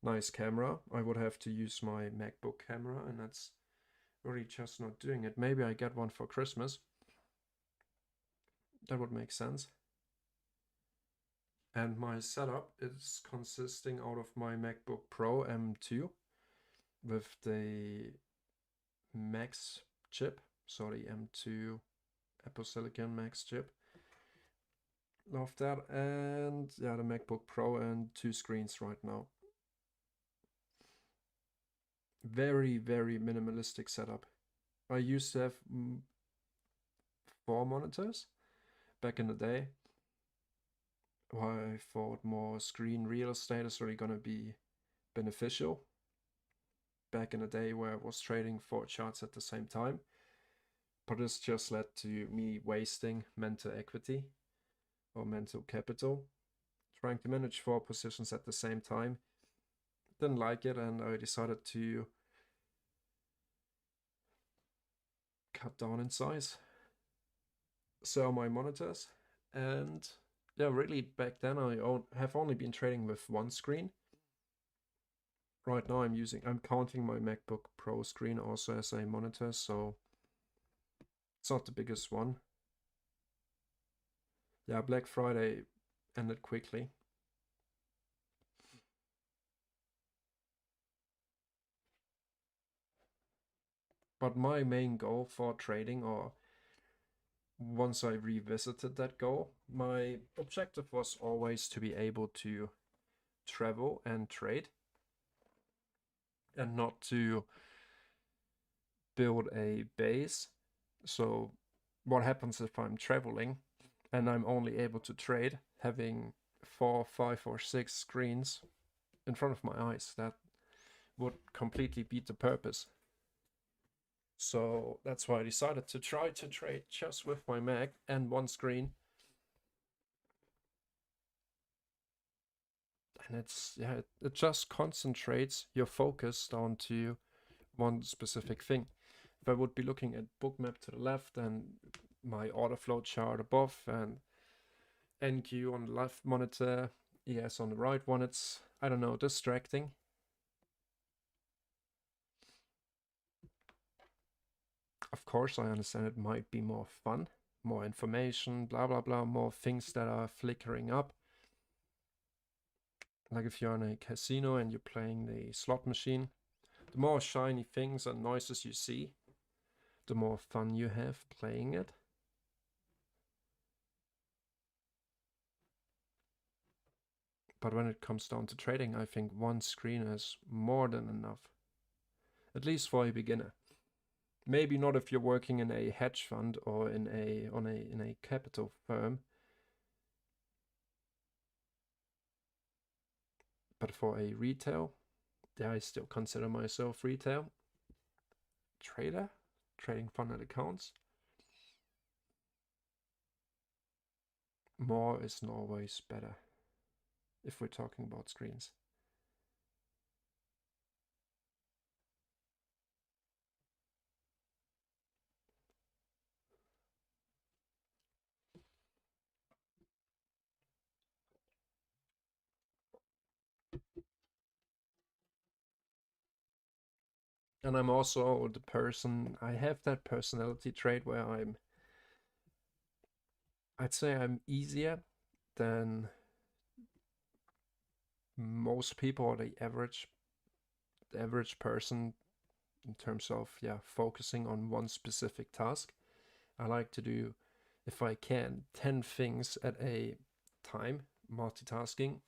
nice camera. I would have to use my MacBook camera, and that's really just not doing it. Maybe I get one for Christmas. That would make sense. And my setup is consisting out of my MacBook Pro M2 with the Max chip, so the M2 Apple Silicon Max chip. Love that. And yeah, the MacBook Pro and 2 screens right now. Very, very minimalistic setup. I used to have 4 monitors back in the day. I thought more screen real estate is really gonna be beneficial. Back in the day where I was trading 4 charts at the same time. But this just led to me wasting mental equity or mental capital, trying to manage 4 positions at the same time. Didn't like it, and I decided to cut down in size, sell my monitors, and yeah, really back then I have only been trading with 1 screen. Right now I'm counting my MacBook Pro screen also as a monitor, so it's not the biggest one. Yeah, Black Friday ended quickly. But my main goal for trading, or once I revisited that goal, my objective was always to be able to travel and trade, and not to build a base. So what happens if I'm traveling and I'm only able to trade, having 4, 5, or 6 screens in front of my eyes? That would completely beat the purpose. So that's why I decided to try to trade just with my Mac and 1 screen. And it just concentrates your focus down to one specific thing. If I would be looking at Bookmap to the left and my order flow chart above and NQ on the left monitor, ES on the right one, it's, I don't know, distracting. Of course, I understand it might be more fun, more information, blah, blah, blah, more things that are flickering up. Like if you're in a casino and you're playing the slot machine, the more shiny things and noises you see, the more fun you have playing it. But when it comes down to trading, I think 1 screen is more than enough. At least for a beginner. Maybe not if you're working in a hedge fund or in a capital firm. But for a retail, yeah, I still consider myself retail trader, trading funded accounts. More is not always better if we're talking about screens. And I'm also the person, I have that personality trait where I'd say I'm easier than most people, or the average person, in terms of focusing on one specific task. I like to do, if I can, 10 things at a time, multitasking,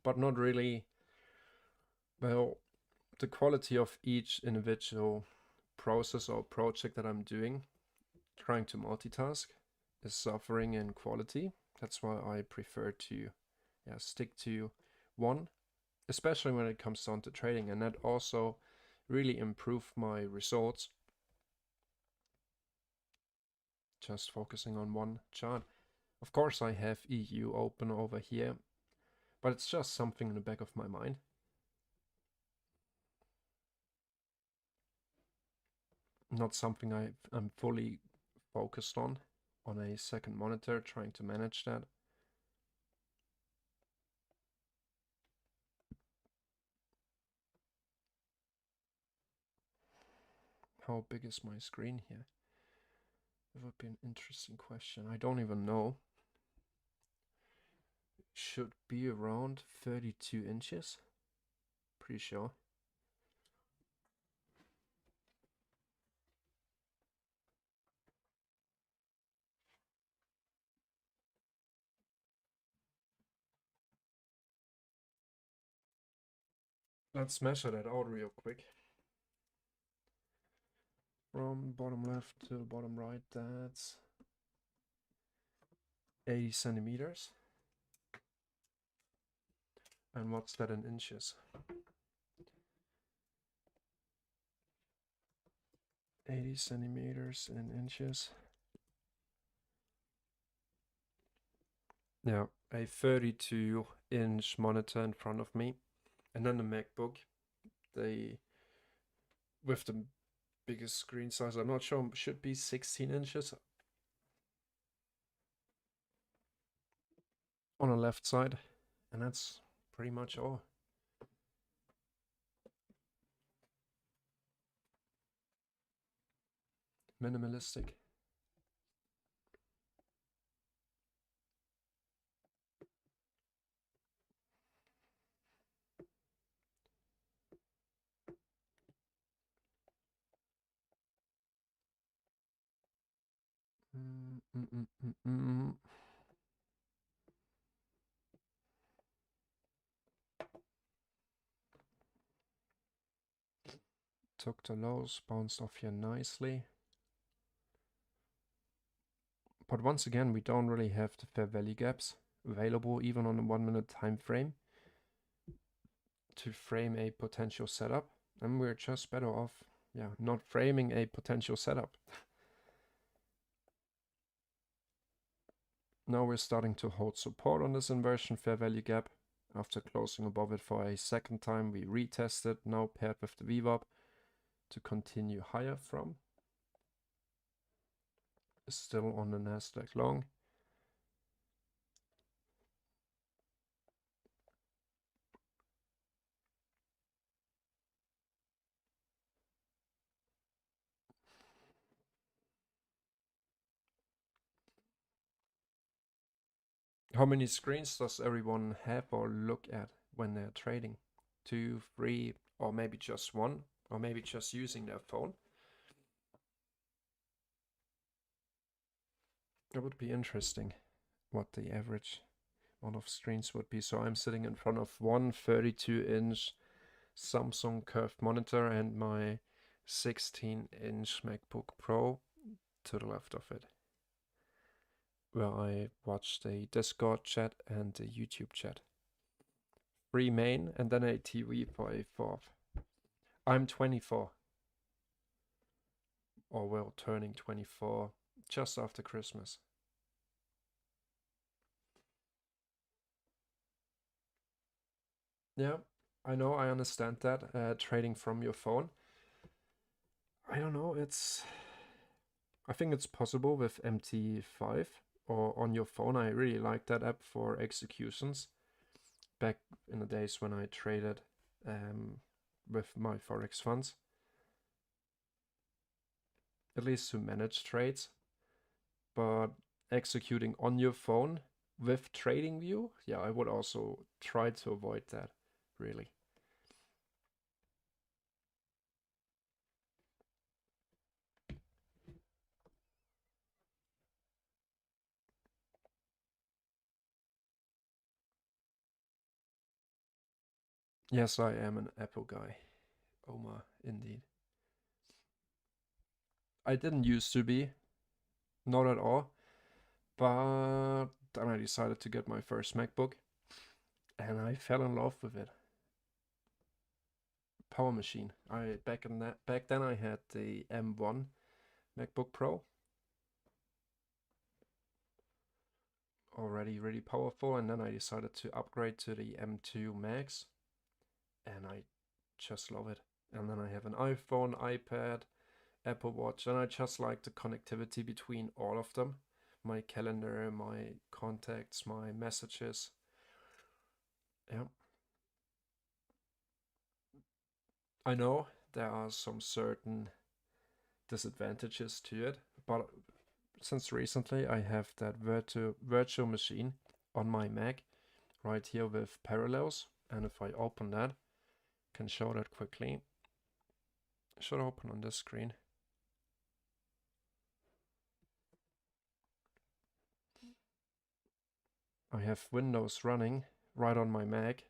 but not really, well, the quality of each individual process or project that I'm doing, trying to multitask, is suffering in quality. That's why I prefer to stick to one, especially when it comes down to trading, and that also really improved my results. Just focusing on one chart. Of course, I have EU open over here, but it's just something in the back of my mind. Not something I'm fully focused on a second monitor, trying to manage that. How big is my screen here? That would be an interesting question. I don't even know. Should be around 32 inches. Pretty sure. Let's measure that out real quick. From bottom left to bottom right, that's 80 centimeters. And what's that in inches? 80 centimeters in inches. Yeah, a 32-inch monitor in front of me. And then the MacBook, with the biggest screen size, I'm not sure, should be 16 inches on the left side. And that's pretty much all. Minimalistic. Took the lows, bounced off here nicely. But once again, we don't really have the fair value gaps available even on a 1 minute time frame to frame a potential setup. And we're just better off, yeah, not framing a potential setup. Now we're starting to hold support on this inversion fair value gap. After closing above it for a second time, we retested, now paired with the VWAP to continue higher from. Still on the Nasdaq long. How many screens does everyone have or look at when they're trading? 2, 3, or maybe just one, or maybe just using their phone? That would be interesting, what the average amount of screens would be. So I'm sitting in front of one 32-inch Samsung curved monitor and my 16-inch MacBook Pro to the left of it, where I watched a Discord chat and a YouTube chat. 3 main and then a TV for a fourth. I'm 24. Or well, turning 24 just after Christmas. Yeah, I know, I understand that. Trading from your phone. I don't know, I think it's possible with MT5 or on your phone. I really like that app for executions. Back in the days when I traded with my Forex funds. At least to manage trades. But executing on your phone with TradingView, yeah, I would also try to avoid that, really. Yes, I am an Apple guy. Omar, indeed. I didn't used to be, not at all. But then I decided to get my first MacBook, and I fell in love with it. Power machine. Back then I had the M1 MacBook Pro. Already really powerful, and then I decided to upgrade to the M2 Max, and I just love it. And then I have an iPhone, iPad, Apple Watch, and I just like the connectivity between all of them. My calendar, my contacts, my messages. Yeah. I know there are some certain disadvantages to it, but since recently I have that virtual machine on my Mac right here with parallels, and if I open that, I can show that quickly. It should open on this screen. I have Windows running right on my Mac,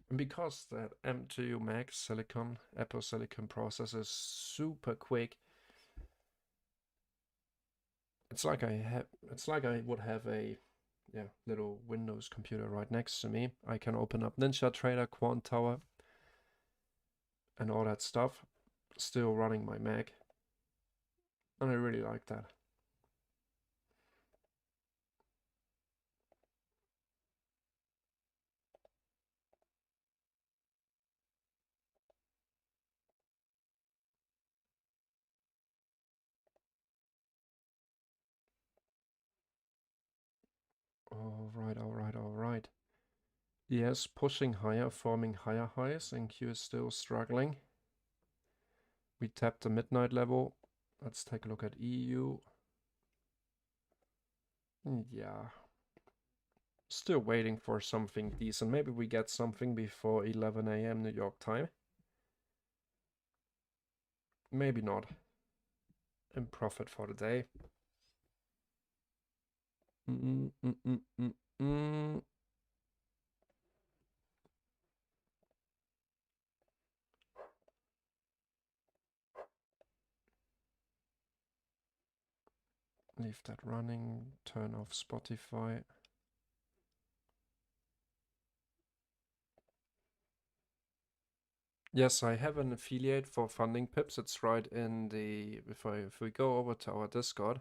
and because that M2 Mac Silicon, Apple Silicon processor is super quick, it's like I would have a little Windows computer right next to me. I can open up NinjaTrader, Quant Tower, and all that stuff, still running my Mac, and I really like that. All right. Yes, pushing higher, forming higher highs, and Q is still struggling. We tapped the midnight level. Let's take a look at EU. Yeah. Still waiting for something decent. Maybe we get something before 11 a.m. New York time. Maybe not. In profit for the day. Leave that running. Turn off Spotify. Yes, I have an affiliate for funding pips. It's right in the, if we go over to our Discord,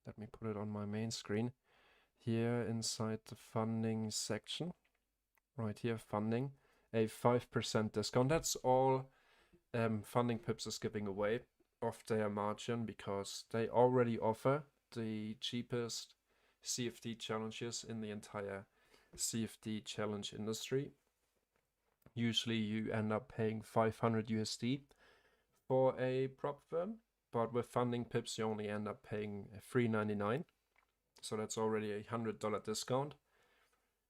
let me put it on my main screen. Here inside the funding section, right here, funding, a 5% discount. That's all funding pips is giving away of their margin, because they already offer the cheapest CFD challenges in the entire CFD challenge industry. Usually you end up paying 500 USD for a prop firm, but with funding pips you only end up paying $3.99. So that's already a $100 discount.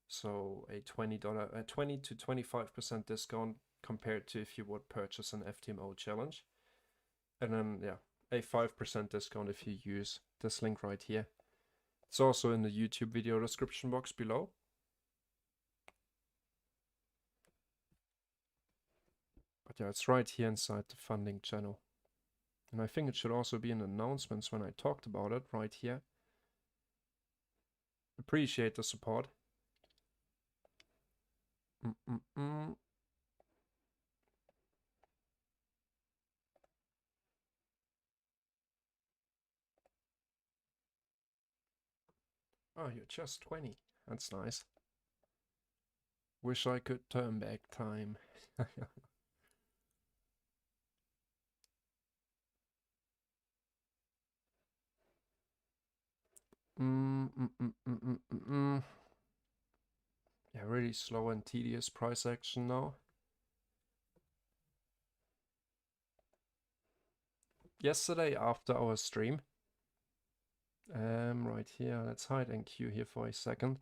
So a $20 to 25% discount compared to if you would purchase an FTMO challenge. And then a 5% discount if you use this link right here. It's also in the YouTube video description box below. But yeah, it's right here inside the funding channel. And I think it should also be in announcements when I talked about it right here. Appreciate the support. Oh, you're just 20. That's nice. Wish I could turn back time. Yeah, really slow and tedious price action now. Yesterday after our stream, right here, let's hide NQ here for a second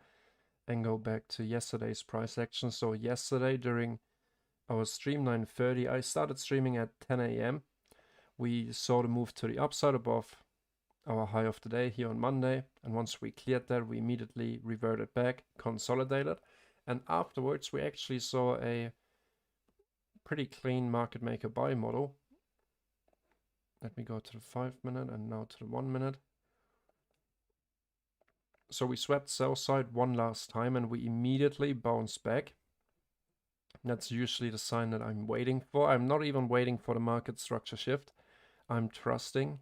and go back to yesterday's price action. So yesterday during our stream 9:30, I started streaming at 10 a.m. We saw the move to the upside above our high of the day here on Monday, and once we cleared that, we immediately reverted back, consolidated, and afterwards we actually saw a pretty clean market maker buy model. Let me go to the 5-minute and now to the 1-minute. So we swept sell side one last time and we immediately bounced back. That's usually the sign that I'm waiting for. I'm not even waiting for the market structure shift. I'm trusting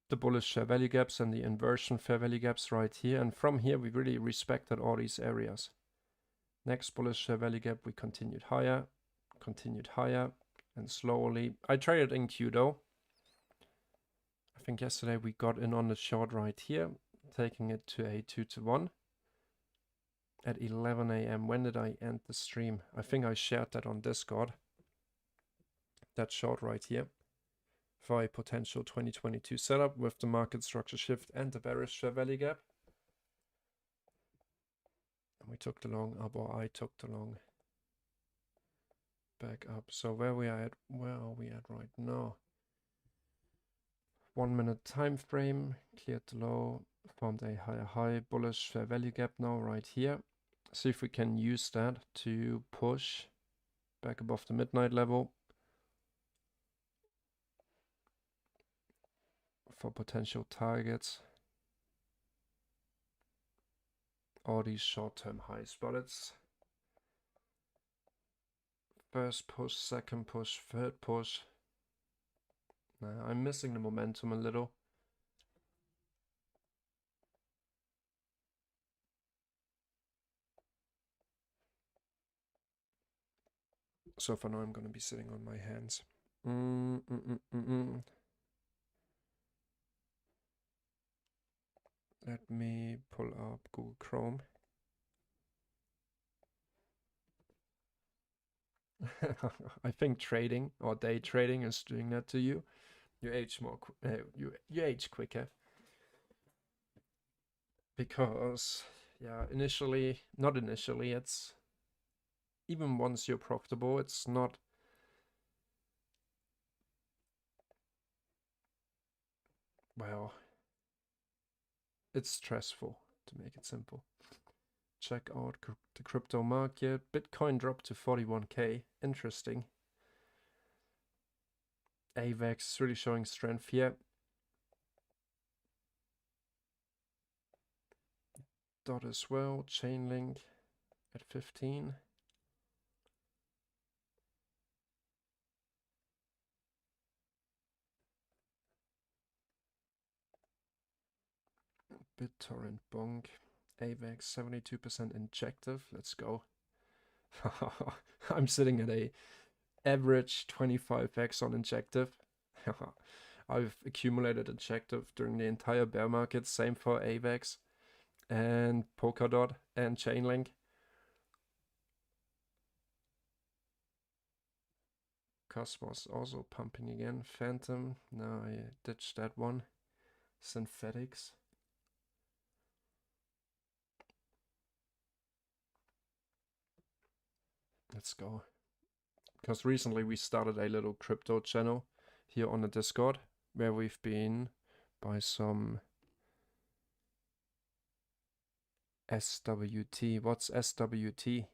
the bullish fair value gaps and the inversion fair value gaps right here. And from here, we really respected all these areas. Next bullish fair value gap, we continued higher, and slowly. I traded in Q though. I think yesterday we got in on the short right here, taking it to a 2-to-1 at 11 a.m. When did I end the stream? I think I shared that on Discord. That short right here. for a potential 2022 setup with the market structure shift and the bearish fair value gap. And we took the long up, or I took the long back up. So where are we at right now? 1 minute time frame, cleared the low, formed a higher high, bullish fair value gap now right here. See if we can use that to push back above the midnight level for potential targets or these short-term highs. But it's first push, second push, third push. Nah, I'm missing the momentum a little. So for now, I'm going to be sitting on my hands. Let me pull up Google Chrome. I think trading or day trading is doing that to you. You age more. You age quicker. Because yeah, not initially. It's even once you're profitable, it's not. Well, it's stressful, to make it simple. Check out the crypto market. Bitcoin dropped to 41k. Interesting. AVAX is really showing strength here. Dot as well. Chainlink at 15. BitTorrent Bonk. AVAX 72% injective. Let's go. I'm sitting at a average 25x on injective. I've accumulated injective during the entire bear market. Same for AVAX and Polkadot and Chainlink. Cosmos also pumping again. Phantom. No, I ditched that one. Synthetics. Let's go. Because recently we started a little crypto channel here on the Discord where we've been by some SWT. What's SWT?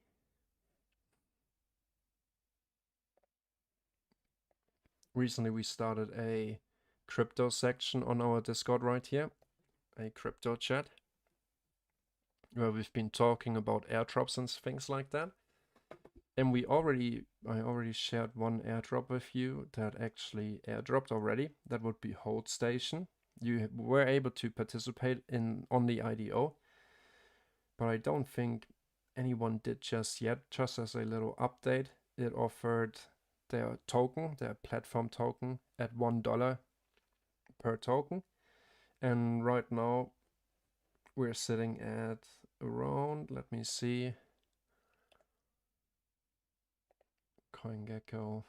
Recently we started a crypto section on our Discord right here, a crypto chat, where we've been talking about airdrops and things like that. And I already shared one airdrop with you that actually airdropped already. That would be Hold Station. You were able to participate on the IDO, but I don't think anyone did just yet. Just as a little update, it offered their token, their platform token, at $1 per token. And right now we're sitting at around, let me see, CoinGecko,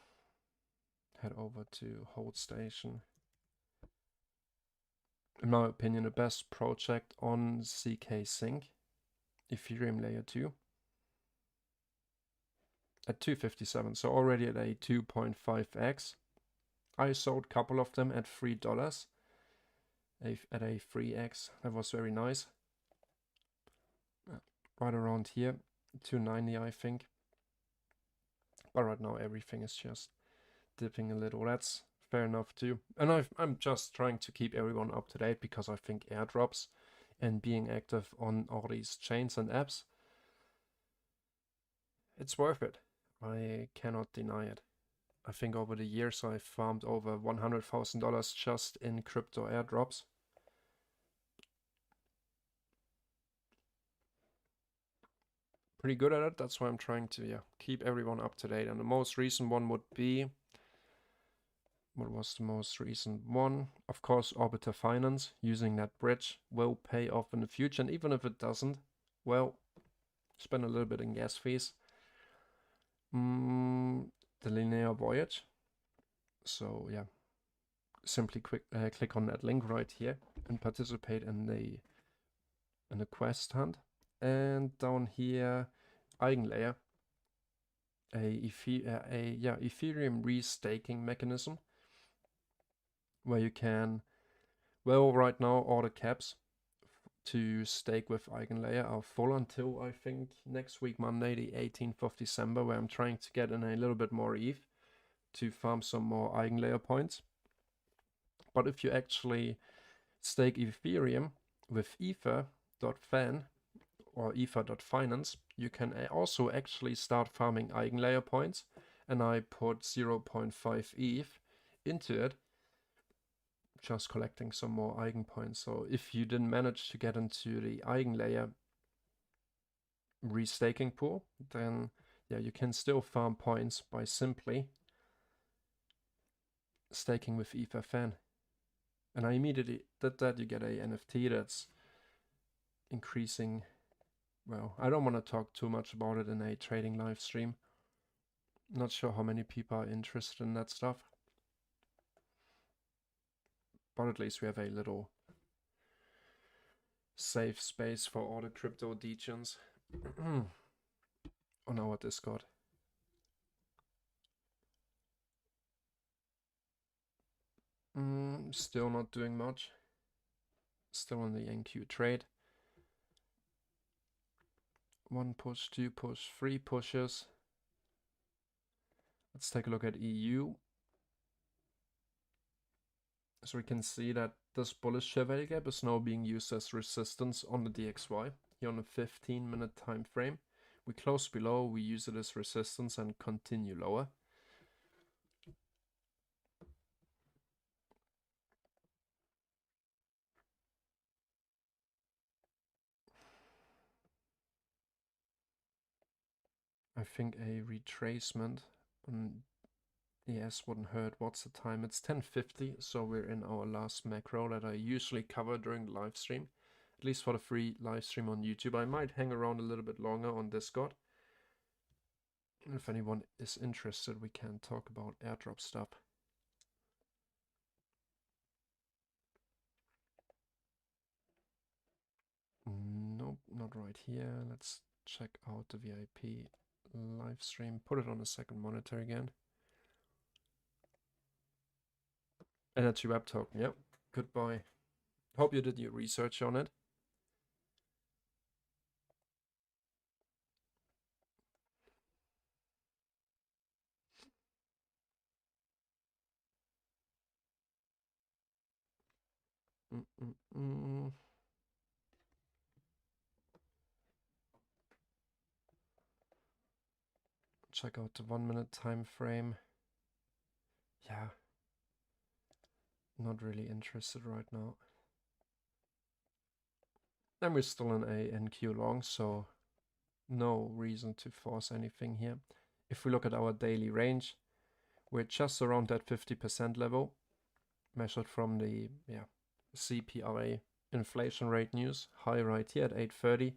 head over to Hold Station. In my opinion, the best project on ZK Sync, Ethereum layer 2, at 257, so already at a 2.5x. I sold a couple of them at $3 at a 3x. That was very nice. Right around here, 290 I think. But right now everything is just dipping a little. That's fair enough too. And I'm just trying to keep everyone up to date because I think airdrops and being active on all these chains and apps, it's worth it. I cannot deny it. I think over the years I've farmed over $100,000 just in crypto airdrops. Pretty good at it. That's why I'm trying to keep everyone up to date. And the most recent one would be, what was the most recent one? Of course, Orbiter Finance. Using that bridge will pay off in the future. And even if it doesn't, well, spend a little bit in gas fees. The Linear Voyage. So yeah, simply click on that link right here and participate in the quest hunt. And down here, Eigenlayer, Ethereum restaking mechanism, where you can, well, right now all the caps to stake with Eigenlayer are full until I think next week, Monday, the 18th of December, where I'm trying to get in a little bit more ETH to farm some more Eigenlayer points. But if you actually stake Ethereum with ether.fan or ether.finance, you can also actually start farming Eigenlayer points. And I put 0.5 ETH into it, just collecting some more Eigen points. So if you didn't manage to get into the Eigenlayer restaking pool, then yeah, you can still farm points by simply staking with ether.fan. And I immediately did that. You get a NFT that's increasing. Well, I don't want to talk too much about it in a trading live stream. Not sure how many people are interested in that stuff. But at least we have a little safe space for all the crypto degens on our Discord. Still not doing much. Still on the NQ trade. 1 push, 2 push, 3 pushes. Let's take a look at EU. So we can see that this bullish share value gap is now being used as resistance on the DXY here on a 15-minute time frame. We close below, we use it as resistance and continue lower. I think a retracement on ES wouldn't hurt. What's the time? It's 10:50, so we're in our last macro that I usually cover during the live stream. At least for the free live stream on YouTube. I might hang around a little bit longer on Discord. And if anyone is interested, we can talk about airdrop stuff. Nope, not right here. Let's check out the VIP live stream. Put it on a second monitor again. Energy web token, yep. Goodbye. Hope you did your research on it. Check out the 1 minute time frame. Yeah. Not really interested right now. And we're still in a NQ long, so no reason to force anything here. If we look at our daily range, we're just around that 50% level, measured from the CPI inflation rate news, high right here at 8:30,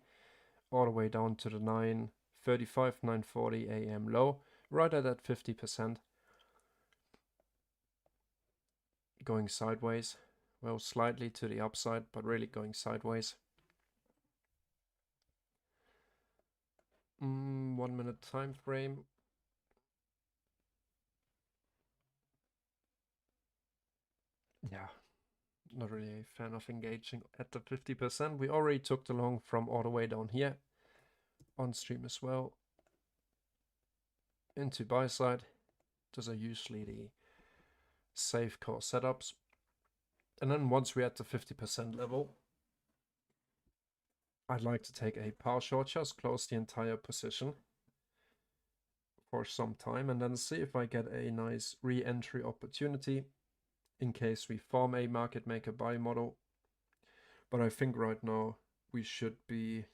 all the way down to the 9:35, 9:40 AM low, right at that 50%. Going sideways, well, slightly to the upside, but really going sideways. 1 minute time frame. Yeah, not really a fan of engaging at the 50%. We already took the long from all the way down here on stream as well into buy side. Those are usually the safe core setups. And then once we're at the 50% level, I'd like to take a power short, just close the entire position for some time and then see if I get a nice re-entry opportunity in case we form a market maker buy model. But I think right now we should be,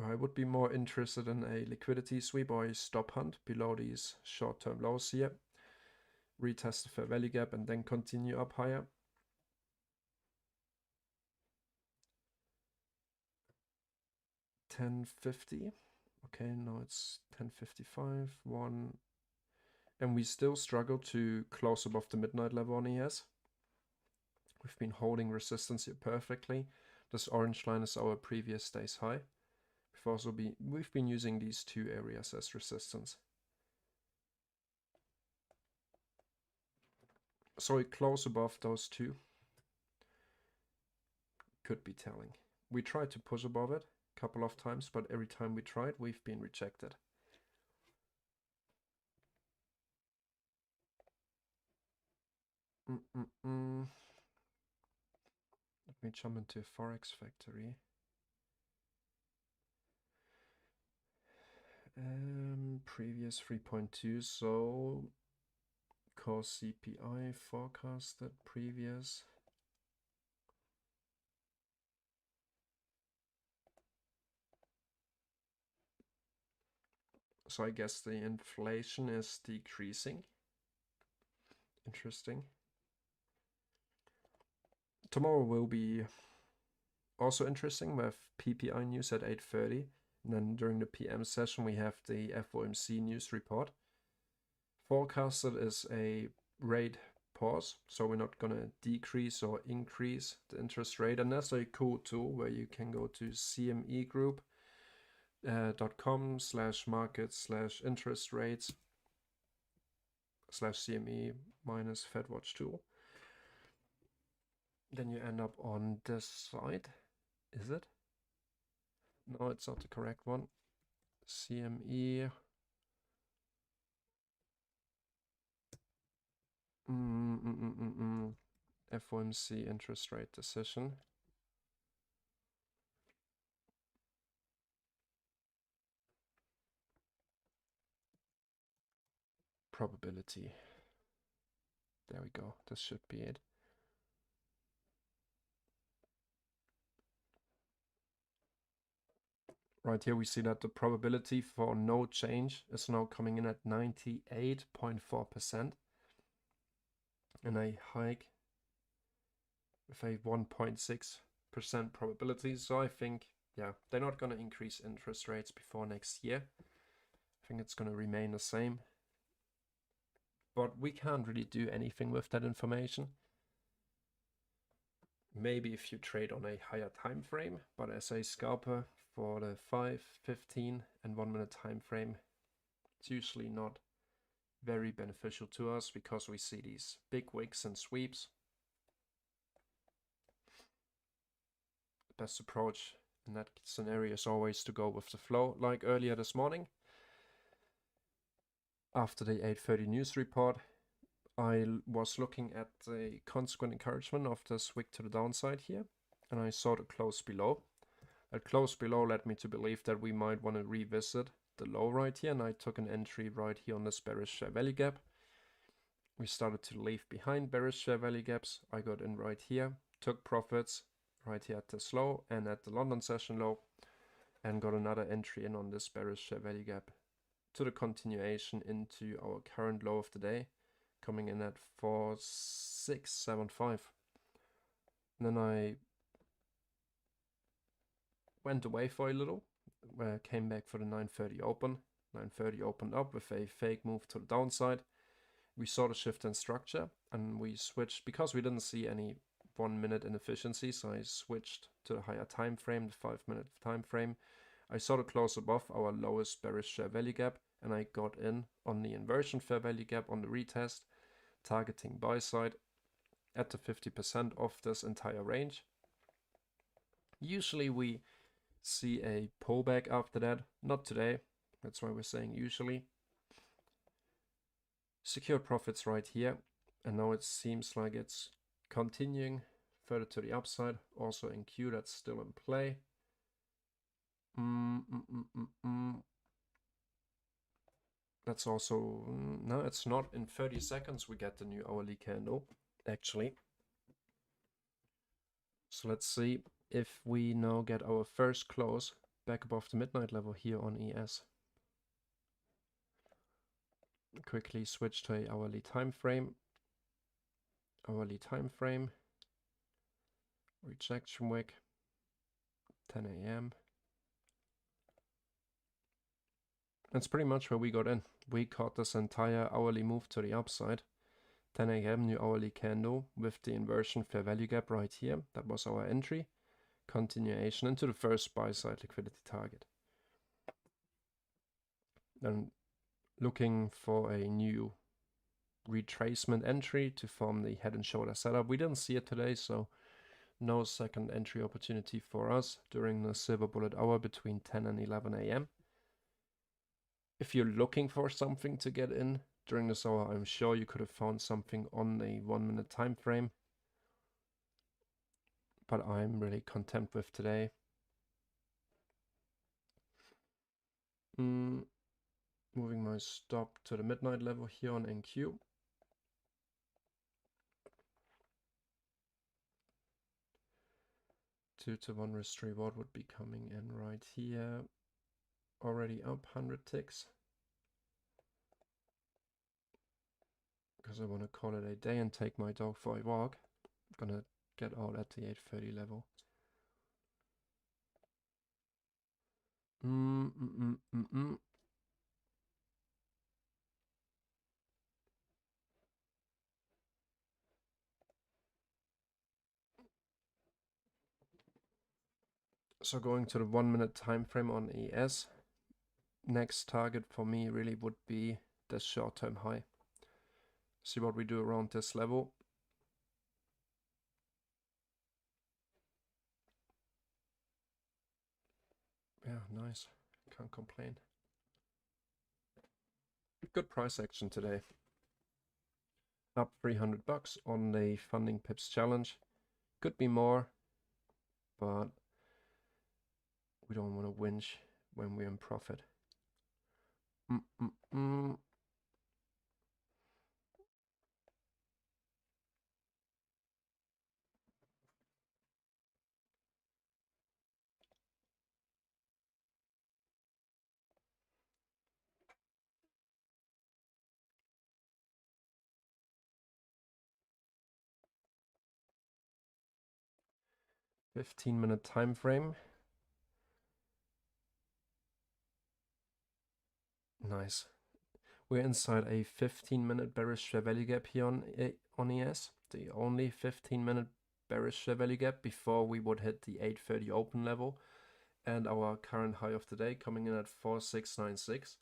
I would be more interested in a liquidity sweep or a stop hunt below these short-term lows here. Retest the fair value gap and then continue up higher. $10.50. Okay, now it's $10.55. 1, And we still struggle to close above the midnight level on ES. We've been holding resistance here perfectly. This orange line is our previous day's high. We've been using these two areas as resistance. So we close above those two. Could be telling. We tried to push above it a couple of times, but every time we tried, we've been rejected. Let me jump into Forex Factory. Previous 3.2, so core CPI forecasted previous. So I guess the inflation is decreasing. Interesting. Tomorrow will be also interesting. We have PPI news at 8:30. And then during the PM session, we have the FOMC news report. Forecasted is a rate pause. So we're not going to decrease or increase the interest rate. And that's a cool tool where you can go to cmegroup.com/market/interest rates /CME minus FedWatch tool. Then you end up on this side. Is it? No, it's not the correct one. CME. FOMC interest rate decision. Probability. There we go. This should be it. Right here we see that the probability for no change is now coming in at 98.4%. And a hike with a 1.6% probability. So I think, yeah, they're not going to increase interest rates before next year. I think it's going to remain the same. But we can't really do anything with that information. Maybe if you trade on a higher time frame, but as a scalper for the 5, 15 and 1 minute time frame, it's usually not very beneficial to us because we see these big wicks and sweeps. The best approach in that scenario is always to go with the flow, like earlier this morning. After the 8:30 news report, I was looking at the consequent encouragement of this wick to the downside here, and I saw the close below. That close below led me to believe that we might want to revisit the low right here, and I took an entry right here on this bearish share value gap. We started to leave behind bearish share value gaps. I got in right here, took profits right here at this low and at the London session low, and got another entry in on this bearish share value gap to the continuation into our current low of the day, coming in at 4675. And then I went away for a little, where I came back for the 9:30 open. 9:30 opened up with a fake move to the downside. We saw the shift in structure and we switched because we didn't see any 1 minute inefficiency. So I switched to the higher time frame, the 5 minute time frame. I saw the close above our lowest bearish fair value gap and I got in on the inversion fair value gap on the retest, targeting buy side at the 50% of this entire range. Usually we see a pullback after that, not today, that's why we're saying usually. Secured profits right here, and now it seems like it's continuing further to the upside. Also in Q, that's still in play. That's also, no, it's not. In 30 seconds we get the new hourly candle, actually. So let's see if we now get our first close back above the midnight level here on ES. Quickly switch to a hourly time frame. Hourly time frame. Rejection wick. 10 a.m. That's pretty much where we got in. We caught this entire hourly move to the upside. 10 a.m. new hourly candle with the inversion fair value gap right here. That was our entry. Continuation into the first buy side liquidity target. Then looking for a new retracement entry to form the head and shoulder setup. We didn't see it today, so no second entry opportunity for us during the SilverBullet hour between 10 and 11 a.m. If you're looking for something to get in during this hour, I'm sure you could have found something on a 1 minute time frame. But I'm really content with today. Moving my stop to the midnight level here on NQ. Two to one risk reward would be coming in right here. Already up 100 ticks. Because I want to call it a day and take my dog for a walk. I'm gonna get out at the 8:30 level. So going to the 1 minute time frame on ES, next target for me really would be the short-term high. See what we do around this level. Yeah, nice. Can't complain. Good price action today. Up 300 bucks on the funding pips challenge. Could be more, but we don't want to whinge when we're in profit. 15-minute time frame. Nice. We're inside a 15-minute bearish fair value gap here on ES. The only 15-minute bearish fair value gap before we would hit the 8:30 open level and our current high of the day coming in at 4696.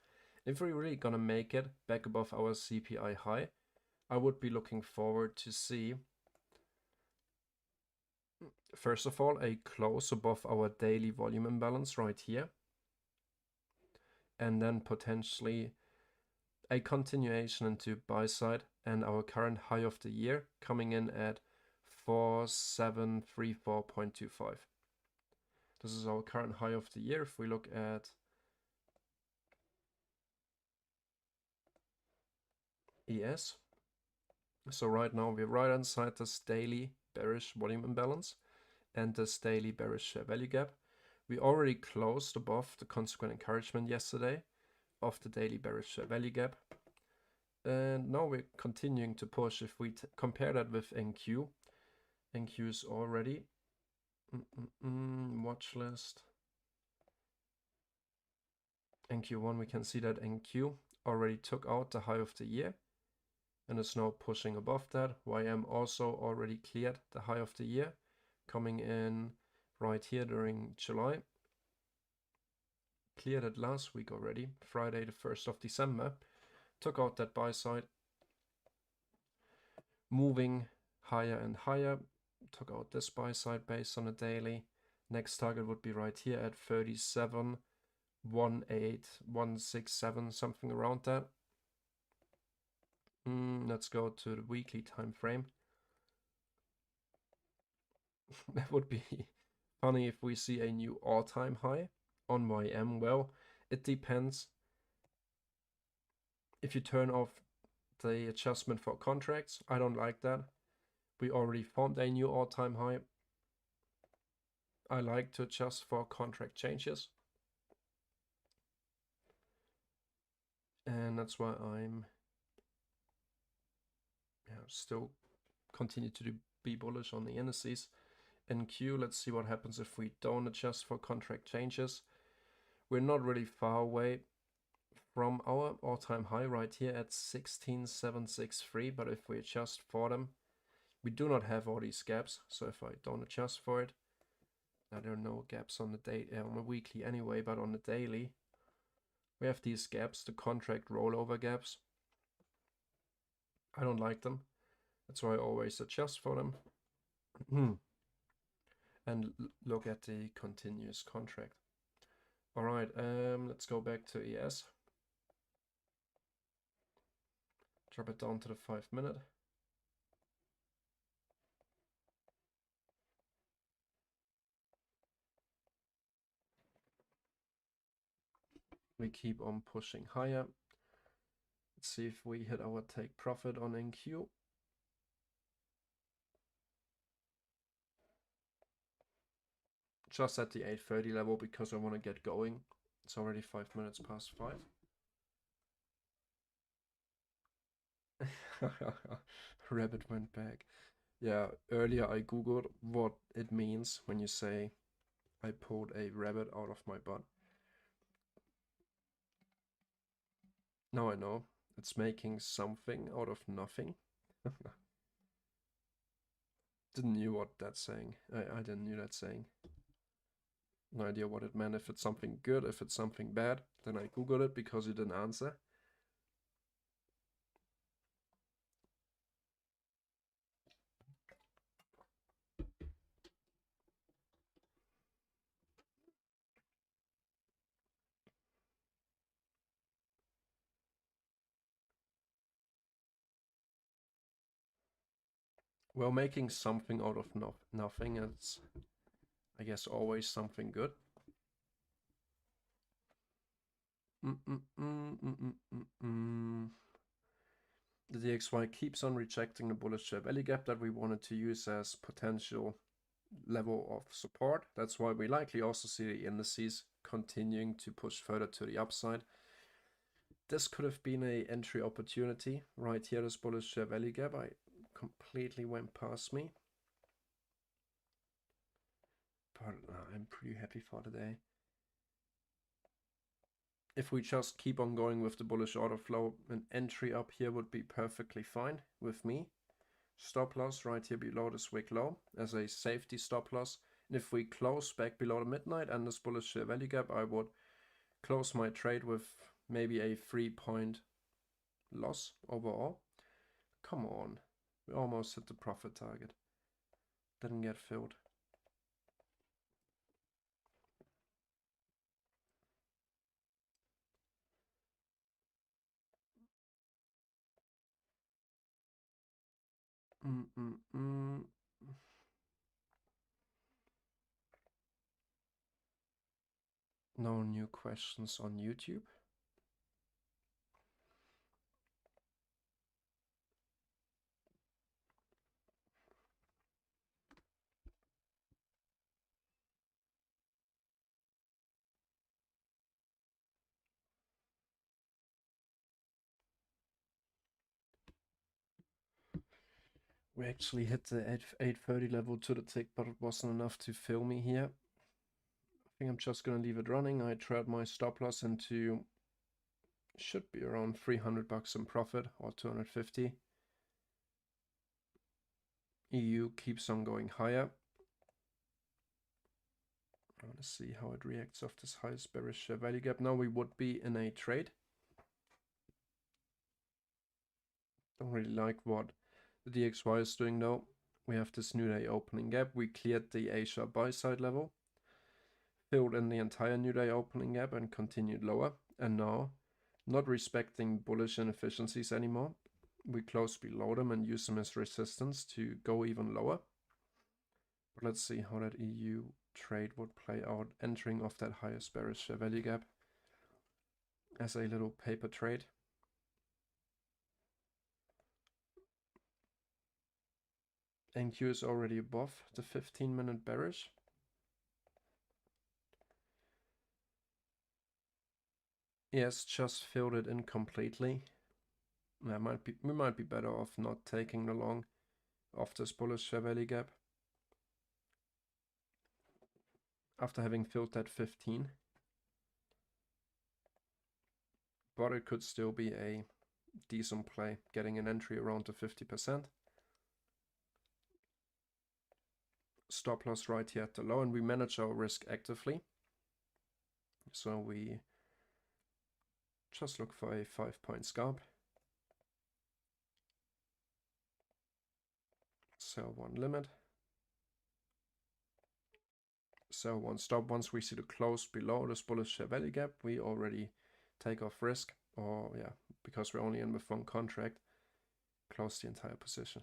If we're really gonna make it back above our CPI high, I would be looking forward to see, first of all, a close above our daily volume imbalance right here, and then potentially a continuation into buy side and our current high of the year coming in at 4734.25. This is our current high of the year. If we look at ES, so right now we're right inside this daily bearish volume imbalance and this daily bearish value gap. We already closed above the consequent encouragement yesterday of the daily bearish value gap. And now we're continuing to push. If we compare that with NQ, NQ is already watch list. NQ1, we can see that NQ already took out the high of the year and is now pushing above that. YM also already cleared the high of the year, coming in right here during July. Cleared it last week already, Friday the 1st of December. Took out that buy side, moving higher and higher. Took out this buy side based on a daily. Next target would be right here at 37.18167, something around that. Let's go to the weekly time frame. That would be funny if we see a new all-time high on YM. Well, it depends. If you turn off the adjustment for contracts, I don't like that. We already formed a new all-time high. I like to adjust for contract changes. And that's why I'm still continue to be bullish on the indices. NQ, let's see what happens if we don't adjust for contract changes. We're not really far away from our all-time high right here at 16,763, but if we adjust for them, we do not have all these gaps. So if I don't adjust for it, now there are no gaps on the day on the weekly anyway, but on the daily, we have these gaps, the contract rollover gaps. I don't like them. That's why I always adjust for them. And look at the continuous contract. All right, let's go back to ES. Drop it down to the 5 minute. We keep on pushing higher. Let's see if we hit our take profit on NQ. Just at the 8:30 level because I want to get going. It's already 5 minutes past 5. Rabbit went back. Yeah, earlier I googled what it means when you say I pulled a rabbit out of my butt. Now I know. It's making something out of nothing. Didn't know what that's saying. I didn't know that saying. No idea what it meant. If it's something good, if it's something bad. Then I googled it because you didn't answer. Well, making something out of nothing is, I guess, always something good. The DXY keeps on rejecting the bullish share value gap that we wanted to use as potential level of support. That's why we likely also see the indices continuing to push further to the upside. This could have been an entry opportunity right here, this bullish share value gap. I completely went past me. But I'm pretty happy for today. If we just keep on going with the bullish order flow, an entry up here would be perfectly fine with me. Stop loss right here below this wick low as a safety stop loss. And if we close back below the midnight and this bullish share value gap, I would close my trade with maybe a 3-point loss overall. Come on, we almost hit the profit target. Didn't get filled. No new questions on YouTube. We actually hit the 8:30 level to the tick, but it wasn't enough to fill me here. I think I'm just gonna leave it running. I trailed my stop loss into, should be around 300 bucks in profit or 250. EU keeps on going higher. I want to see how it reacts off this highest bearish value gap. Now we would be in a trade. Don't really like what the DXY is doing though. We have this new day opening gap. We cleared the Asia buy side level, filled in the entire new day opening gap and continued lower. And now, not respecting bullish inefficiencies anymore, we close below them and use them as resistance to go even lower. But let's see how that EU trade would play out, entering off that highest bearish value gap as a little paper trade. NQ is already above the 15-minute bearish. Yes, just filled it in completely. We might be better off not taking the long off this bullish value gap after having filled that 15. but it could still be a decent play, getting an entry around the 50%. Stop loss right here at the low, and we manage our risk actively. So we just look for a 5-point scalp. Sell one limit. Sell one stop. Once we see the close below this bullish share value gap, we already take off risk, or yeah, because we're only in with one contract, close the entire position.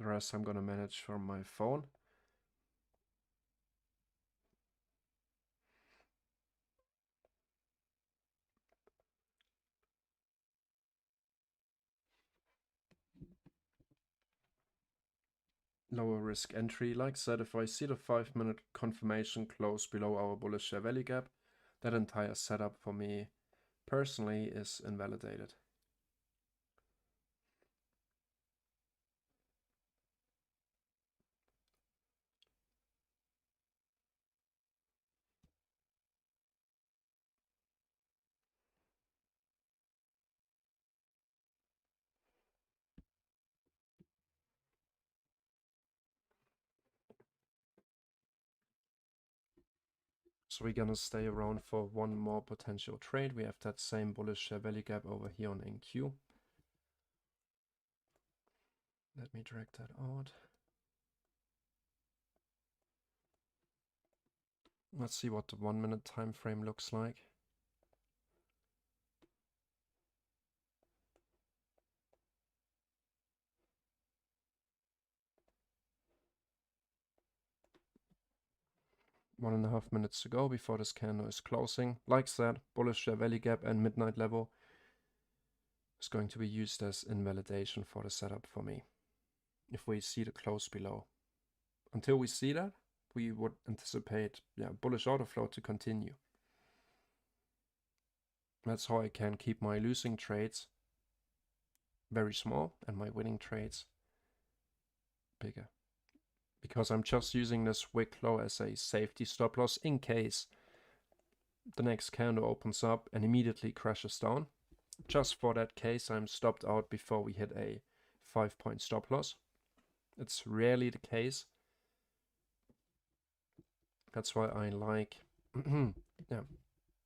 The rest I'm gonna manage from my phone. Lower risk entry. Like I said, if I see the 5-minute confirmation close below our bullish share value gap, that entire setup for me personally is invalidated. So we're gonna stay around for one more potential trade. We have that same bullish share value gap over here on NQ. Let me drag that out. Let's see what the 1-minute time frame looks like. One and a half minutes to go before this candle is closing. Like said, bullish share value gap and midnight level is going to be used as invalidation for the setup for me. If we see the close below. Until we see that, we would anticipate bullish order flow to continue. That's how I can keep my losing trades very small and my winning trades bigger. Because I'm just using this wick low as a safety stop loss in case the next candle opens up and immediately crashes down. Just for that case, I'm stopped out before we hit a 5-point stop loss. It's rarely the case. That's why I like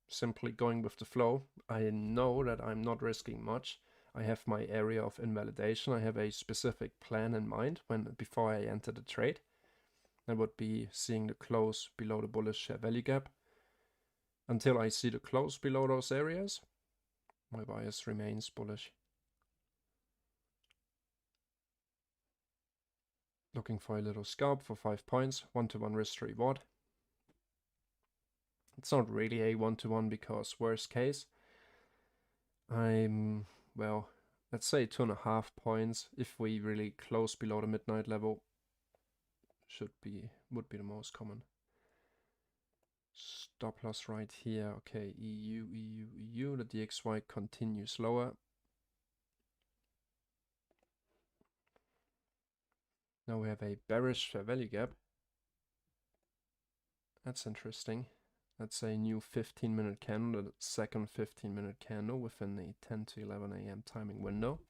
simply going with the flow. I know that I'm not risking much. I have my area of invalidation. I have a specific plan in mind before I enter the trade. That would be seeing the close below the bullish share value gap. Until I see the close below those areas, my bias remains bullish. Looking for a little scalp for 5 points, 1-to-1 risk to reward. It's not really a 1-to-1 because worst case, I'm, well, let's say 2.5 points. If we really close below the midnight level, would be the most common Stop loss right here. Okay, EU. The DXY continues lower. Now we have a bearish fair value gap. That's interesting. That's a new 15-minute candle, the second 15-minute candle within the 10 to 11 a.m. timing window.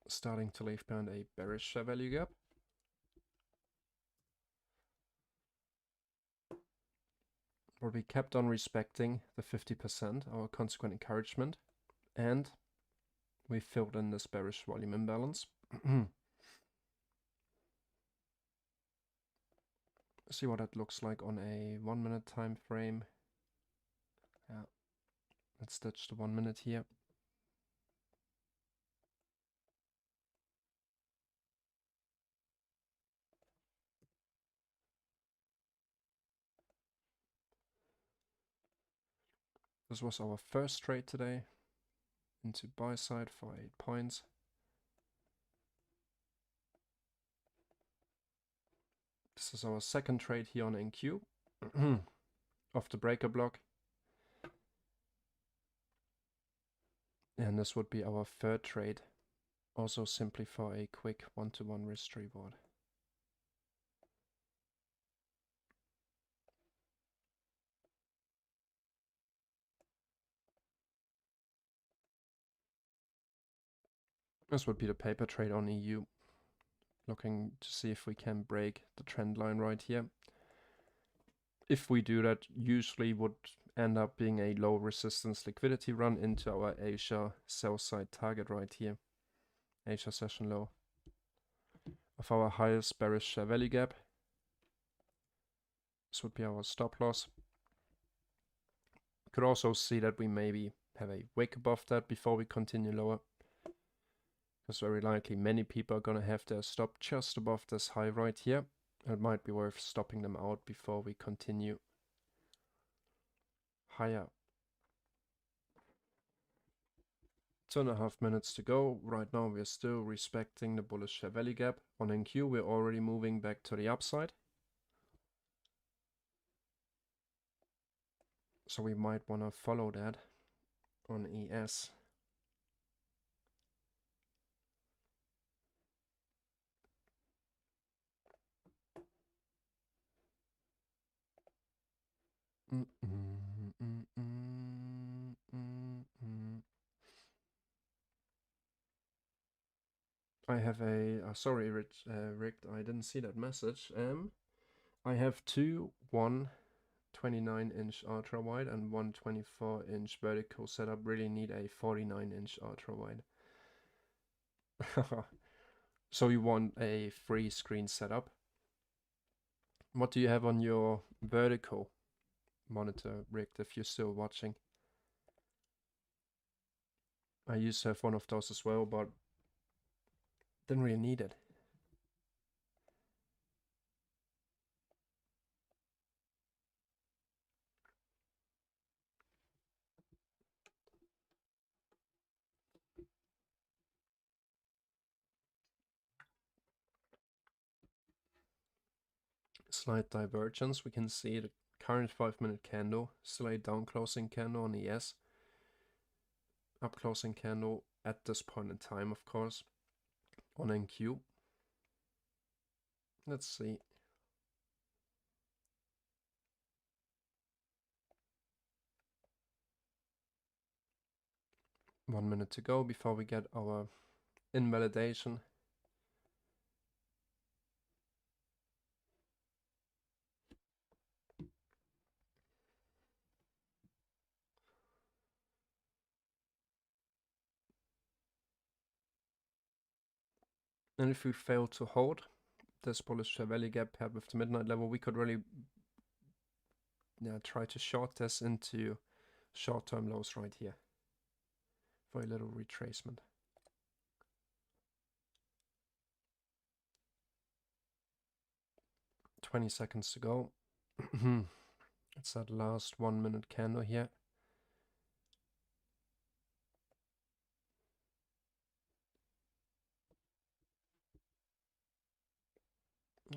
Starting to leave behind a bearish fair value gap. But we kept on respecting the 50%, our consequent encouragement, and we filled in this bearish volume imbalance. See what that looks like on a 1 minute time frame. Yeah, let's touch the 1 minute here. This was our first trade today into buy side for 8 points. This is our second trade here on NQ of the breaker block. And this would be our third trade, also simply for a quick 1-to-1 risk reward. This would be the paper trade on EU. Looking to see if we can break the trend line right here. If we do that, usually would end up being a low resistance liquidity run into our Asia sell side target right here. Asia session low of our highest bearish value gap. This would be our stop loss. Could also see that we maybe have a wick above that before we continue lower. Because very likely many people are going to have their stop just above this high right here. It might be worth stopping them out before we continue higher. 2.5 minutes to go. Right now we are still respecting the bullish fair value gap. On NQ we're already moving back to the upside. So we might want to follow that on ES. I have a, sorry Rick, I didn't see that message. I have two 129-inch ultra wide and 124-inch vertical setup. Really need a 49-inch ultra wide. So you want a free screen setup. What do you have on your vertical monitor, Rick, if you're still watching? I used to have one of those as well, but didn't really need it. Slight divergence. We can see the current 5-minute candle, still a down closing candle on ES. Up closing candle at this point in time, of course, on NQ. Let's see. One minute to go before we get our invalidation. And if we fail to hold this bullish fair value gap paired with the midnight level, we could really try to short this into short-term lows right here for a little retracement. "20 seconds to go." It's that last 1 minute candle here.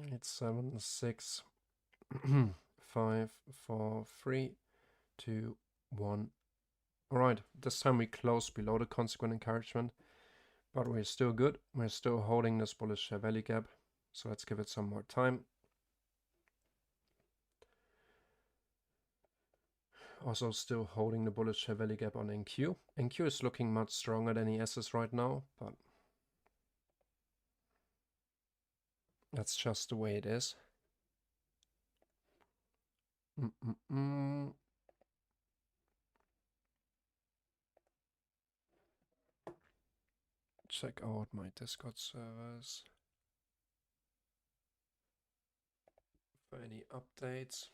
It's 7, 6, 5, 4, 3, 2, 1. Alright, this time we close below the consequent encouragement, but we're still good. We're still holding this bullish share value gap, so let's give it some more time. Also still holding the bullish share value gap on NQ. NQ is looking much stronger than ES is right now, but that's just the way it is. Check out my Discord servers for any updates.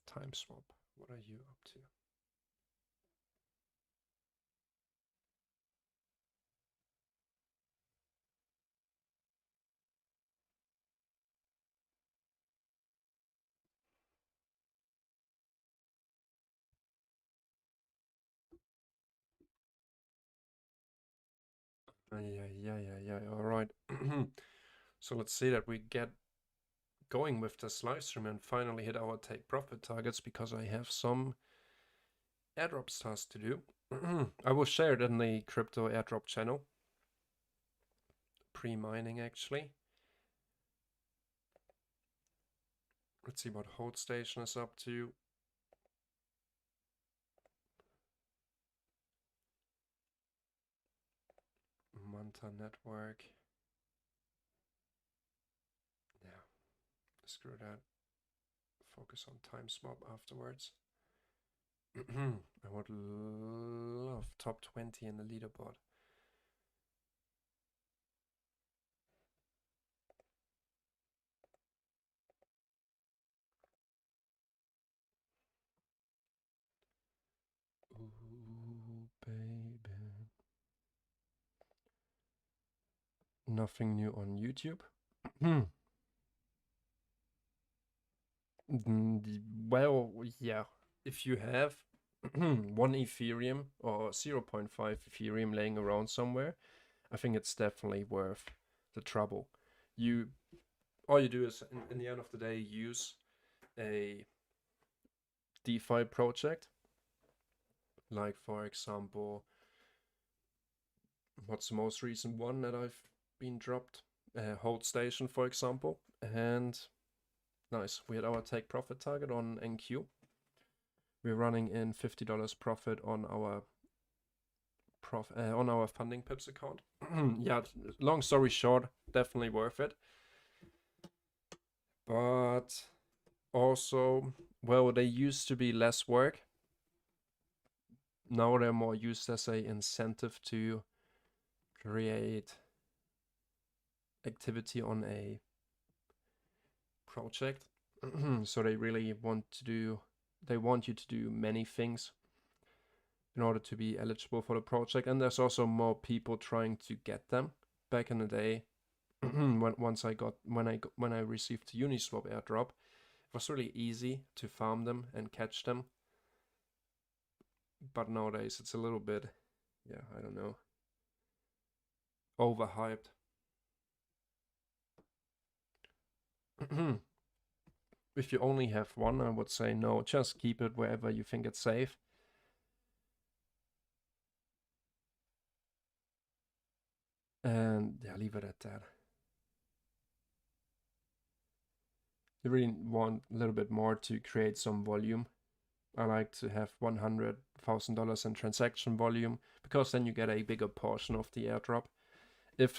Time swap, what are you up to? Yeah. All right. So let's see that we get going with this live stream and finally hit our take profit targets, because I have some airdrop tasks to do. I will share it in the crypto airdrop channel. Pre-mining actually. Let's see what Hold Station is up to. Manta Network. Yeah, screw that. Focus on time swap afterwards. I would love top 20 in the leaderboard. Ooh, baby. Nothing new on YouTube. Well, yeah. If you have 1 Ethereum or 0.5 Ethereum laying around somewhere, I think it's definitely worth the trouble. All you do is, in the end of the day, use a DeFi project. Like, for example, what's the most recent one that I've been dropped? Hold Station, for example. And nice, we had our take profit target on NQ. We're running in $50 profit on our funding pips account. Yeah, long story short, definitely worth it. But also, well, they used to be less work. Now they're more used as a incentive to create activity on a project. So they really want you to do many things in order to be eligible for the project. And there's also more people trying to get them. Back in the day, when I received the Uniswap airdrop, it was really easy to farm them and catch them. But nowadays it's a little bit, yeah, I don't know, overhyped. If you only have one, I would say no, just keep it wherever you think it's safe. And yeah, leave it at that. You really want a little bit more to create some volume. I like to have $100,000 in transaction volume, because then you get a bigger portion of the airdrop. If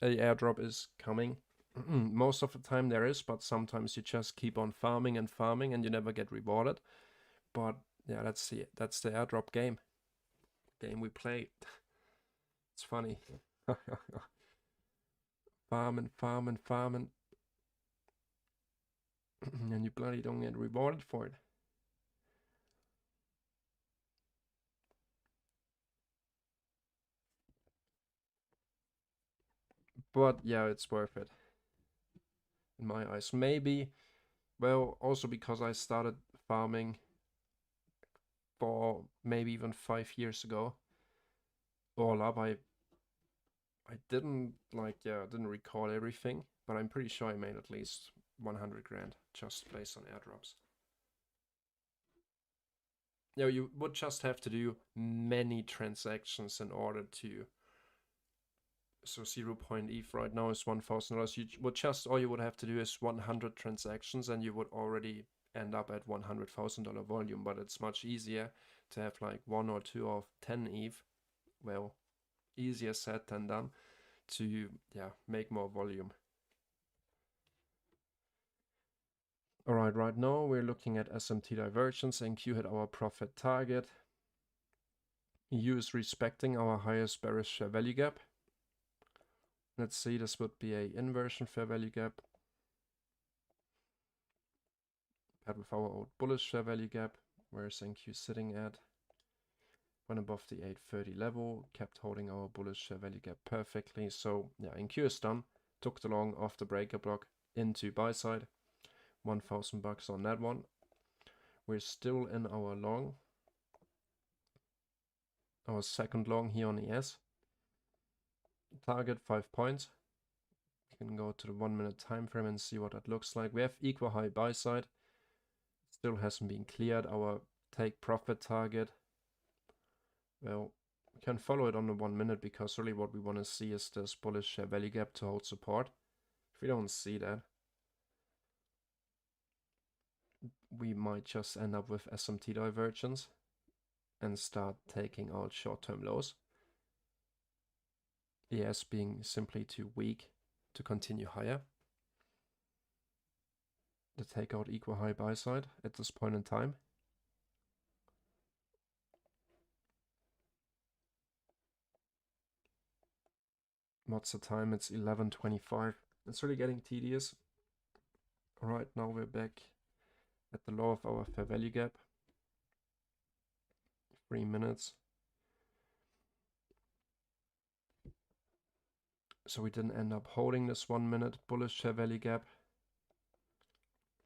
a airdrop is coming, most of the time there is, but sometimes you just keep on farming and farming and you never get rewarded. But yeah, that's the airdrop game we play. It's funny. Farming, and you bloody don't get rewarded for it. But yeah, it's worth it in my eyes. Maybe, well, also because I started farming for maybe even 5 years ago. All up, I I didn't didn't recall everything, but I'm pretty sure I made at least 100 grand just based on airdrops. Yeah, you would just have to do many transactions in order to. So 0.eth ETH right now is $1,000. You would just, all you would have to do is 100 transactions and you would already end up at $100,000 volume. But it's much easier to have like 1 or 2 of 10 ETH. Well, easier said than done to make more volume. All right, right now we're looking at SMT divergence. NQ hit our profit target. EU is respecting our highest bearish fair value gap. Let's see, this would be a inversion fair value gap paired with our old bullish fair value gap. Where's NQ sitting at? Went above the 830 level, kept holding our bullish fair value gap perfectly. So yeah, NQ is done. Took the long off the breaker block into buy side. $1,000 on that one. We're still in our long. Our second long here on ES. Target 5 points. You can go to the 1 minute time frame and see what that looks like. We have equal high buy side. Still hasn't been cleared. Our take profit target. Well, we can follow it on the 1 minute because really what we want to see is this bullish fair value gap to hold support. If we don't see that, we might just end up with SMT divergence and start taking out short-term lows. ES being simply too weak to continue higher. The takeout equal high buy side at this point in time. What's the time? It's 11:25. It's really getting tedious. All right, now we're back at the low of our fair value gap. 3 minutes. So we didn't end up holding this 1 minute bullish fair value gap.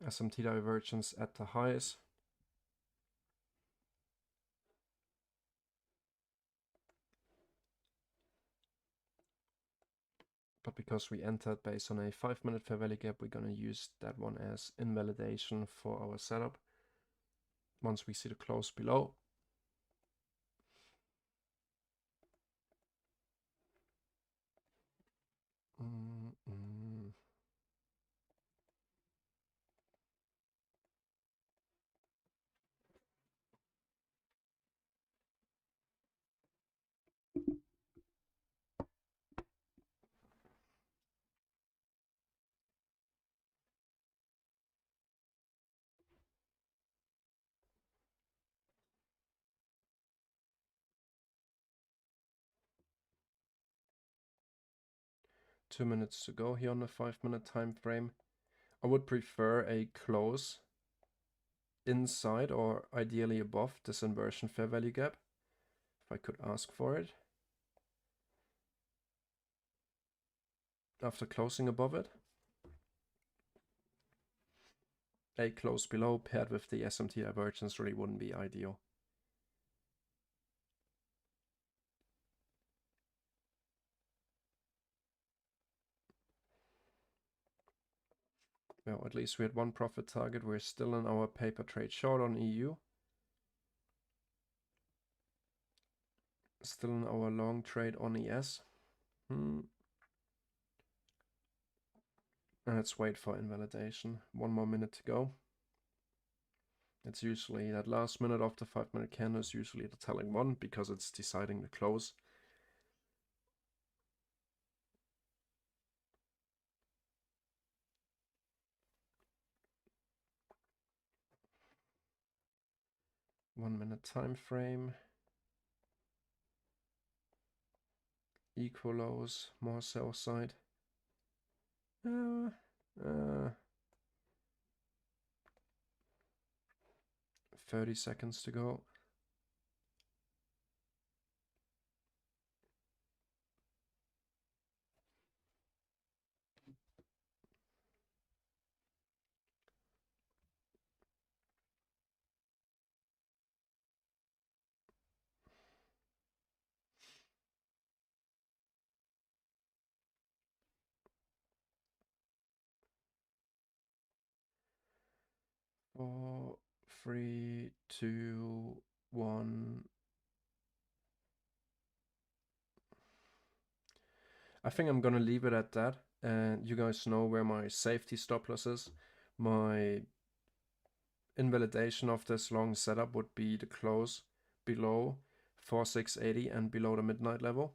SMT divergence at the highs. But because we entered based on a 5 minute fair value gap, we're going to use that one as invalidation for our setup. Once we see the close below. Mm-mm. 2 minutes to go here on the 5 minute time frame. I would prefer a close inside or ideally above this inversion fair value gap, if I could ask for it. After closing above it, a close below paired with the SMT divergence really wouldn't be ideal. Well, at least we had one profit target. We're still in our paper trade short on EU. Still in our long trade on ES. And let's wait for invalidation. 1 more minute to go. It's usually that last minute of the 5 minute candle is usually the telling one because it's deciding the close. One minute time frame. Equal lows, more sell side. 30 seconds to go. 4, 3, 2, 1. I think I'm gonna leave it at that. And you guys know where my safety stop loss is. My invalidation of this long setup would be the close below 4680 and below the midnight level.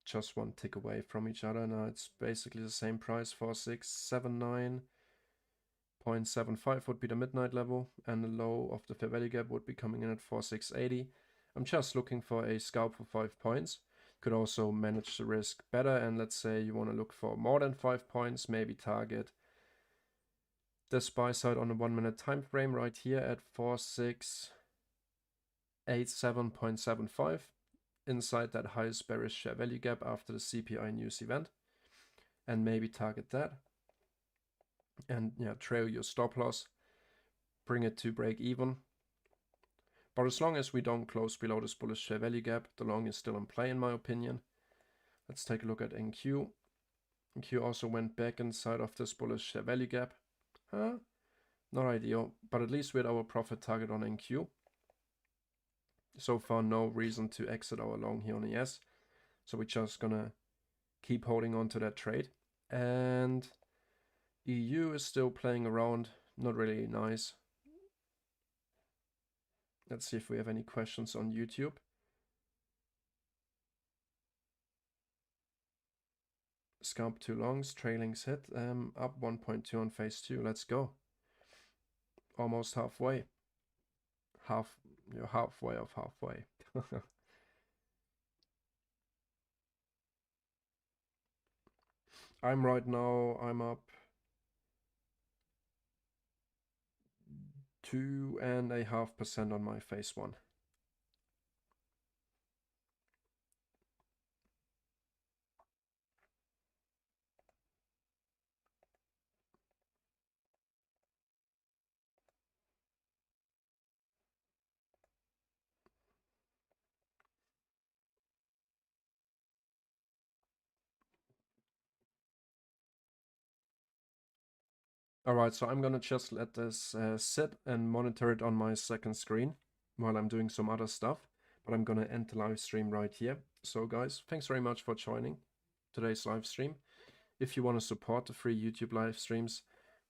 Just one tick away from each other. Now it's basically the same price. 4679.75 would be the midnight level, and the low of the fair value gap would be coming in at 4680. I'm just looking for a scalp for 5 points. Could also manage the risk better, and let's say you want to look for more than 5 points, maybe target this buy side on a 1 minute time frame right here at 4687.75 inside that highest bearish share value gap after the CPI news event, and maybe target that and yeah, trail your stop loss, bring it to break even. But as long as we don't close below this bullish share value gap, the long is still in play in my opinion. Let's take a look at NQ. NQ also went back inside of this bullish share value gap. Not ideal, but at least we had our profit target on NQ. So far, no reason to exit our long here on ES. So we're just gonna keep holding on to that trade. And EU is still playing around, not really nice. Let's see if we have any questions on YouTube. Scalp 2 longs, trailings hit, up 1.2 on phase 2. Let's go. Almost halfway. You're halfway of halfway. I'm up 2.5% on my phase 1. Alright, so I'm gonna just let this sit and monitor it on my second screen while I'm doing some other stuff. But I'm gonna end the live stream right here. So guys, thanks very much for joining today's live stream. If you want to support the free YouTube live streams,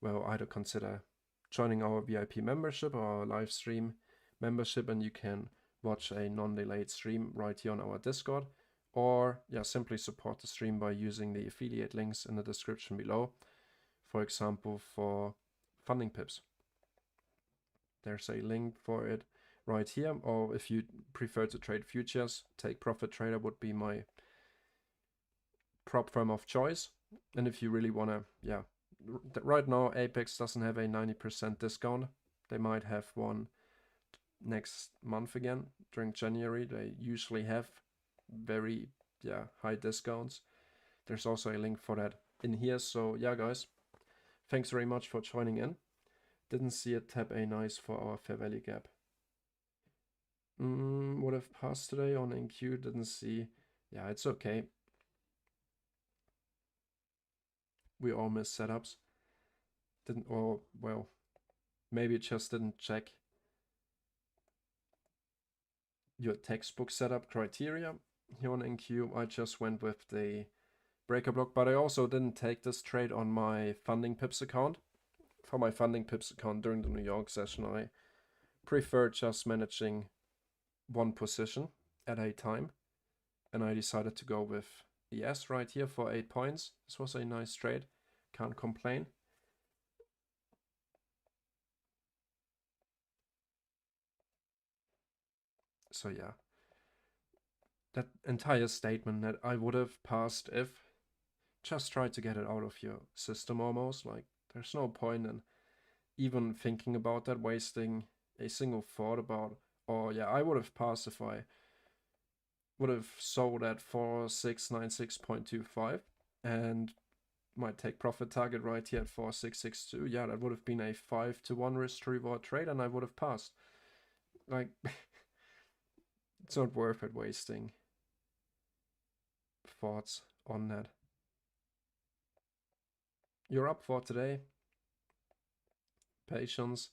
well, either consider joining our VIP membership or our live stream membership, and you can watch a non-delayed stream right here on our Discord. Or yeah, simply support the stream by using the affiliate links in the description below. For example, for funding pips. There's a link for it right here. Or if you prefer to trade futures, Take Profit Trader would be my prop firm of choice. And if you really want to, yeah, right now Apex doesn't have a 90% discount. They might have one next month again during January. They usually have very, yeah, high discounts. There's also a link for that in here. So yeah, guys, thanks very much for joining in. Didn't see it tap a nice for our fair value gap. Would have passed today on NQ, didn't see. Yeah, it's okay. We all miss setups. Didn't, or well, maybe it just didn't check your textbook setup criteria here on NQ. I just went with the breaker block, but I also didn't take this trade on my funding pips account. For my funding pips account during the New York session, I prefer just managing one position at a time, and I decided to go with ES right here for 8 points. This was a nice trade, can't complain. So yeah, that entire statement that I would have passed if, just try to get it out of your system almost. Like, there's no point in even thinking about that, wasting a single thought about, oh yeah, I would have passed if I would have sold at 4696.25 and my take profit target right here at 4662. Yeah, that would have been a 5-to-1 risk to reward trade, and I would have passed. Like, it's not worth it wasting thoughts on that. You're up for today. patience.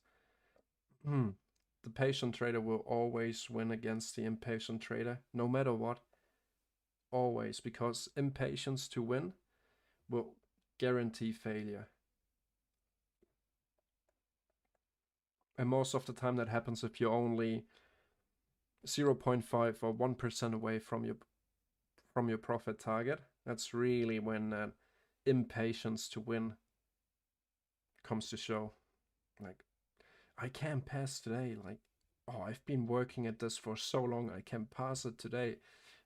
The patient trader will always win against the impatient trader, no matter what. Always, because impatience to win will guarantee failure. And most of the time that happens if you're only 0.5 or 1% away from your profit target. That's really when that impatience to win comes to show. Like, I can't pass today. Like, oh, I've been working at this for so long, I can pass it today.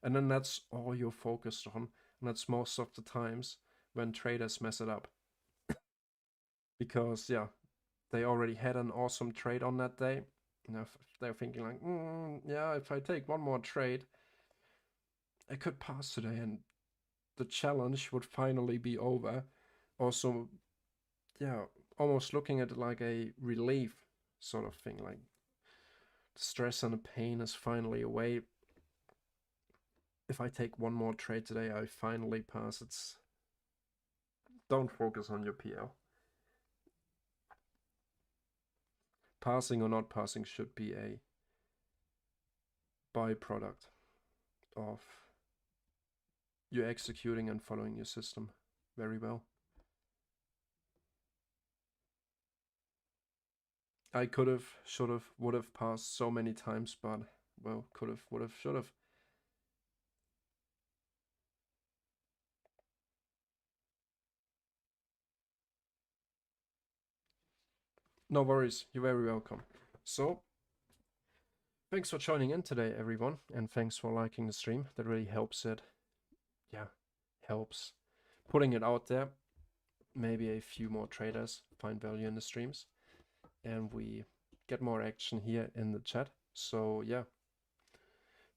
And then that's all you're focused on. And that's most of the times when traders mess it up. Because, yeah, they already had an awesome trade on that day. And they're thinking like, yeah, if I take one more trade, I could pass today and the challenge would finally be over. Also, yeah, almost looking at it like a relief sort of thing, like the stress and the pain is finally away. If I take one more trade today, I finally pass. Don't focus on your PL. Passing or not passing should be a byproduct of you executing and following your system very well. I could have, should have, would have passed so many times, but, well, could have, would have, should have. No worries, you're very welcome. So, thanks for joining in today, everyone, and thanks for liking the stream. That really helps it. Yeah, helps putting it out there. Maybe a few more traders find value in the streams, and we get more action here in the chat. So, yeah.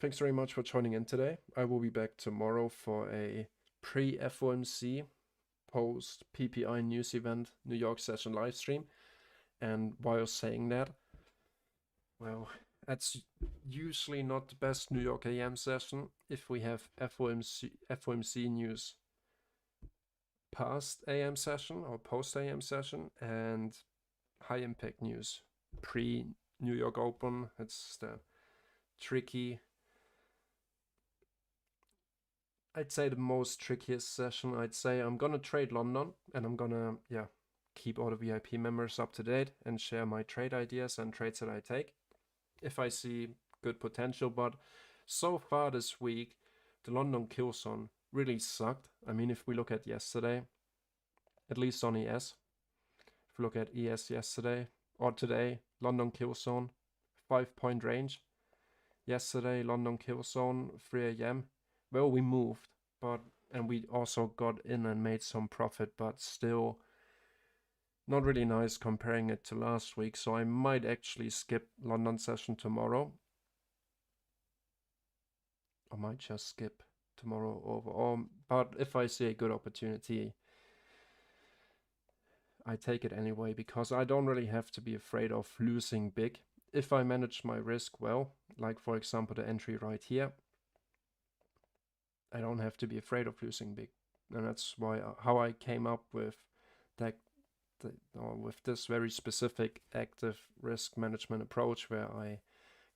Thanks very much for joining in today. I will be back tomorrow for a pre-FOMC, post-PPI news event, New York session live stream. And while saying that, well, that's usually not the best New York AM session if we have FOMC news past AM session or post AM session and high impact news pre New York Open. It's the tricky, I'd say the most trickiest session. I'd say I'm gonna trade London and I'm gonna, yeah, keep all the VIP members up to date and share my trade ideas and trades that I take if I see good potential. But so far this week, the London kill zone really sucked. I mean, if we look at yesterday, at least on ES, if we look at ES yesterday or today, London kill zone, 5-point range. Yesterday, London kill zone, 3 a.m. Well, we moved, and we also got in and made some profit, but still not really nice comparing it to last week. So I might actually skip London session tomorrow. I might just skip tomorrow overall, but if I see a good opportunity, I take it anyway, because I don't really have to be afraid of losing big. If I manage my risk well, like for example the entry right here, I don't have to be afraid of losing big. And that's why how I came up with that, with this very specific active risk management approach, where I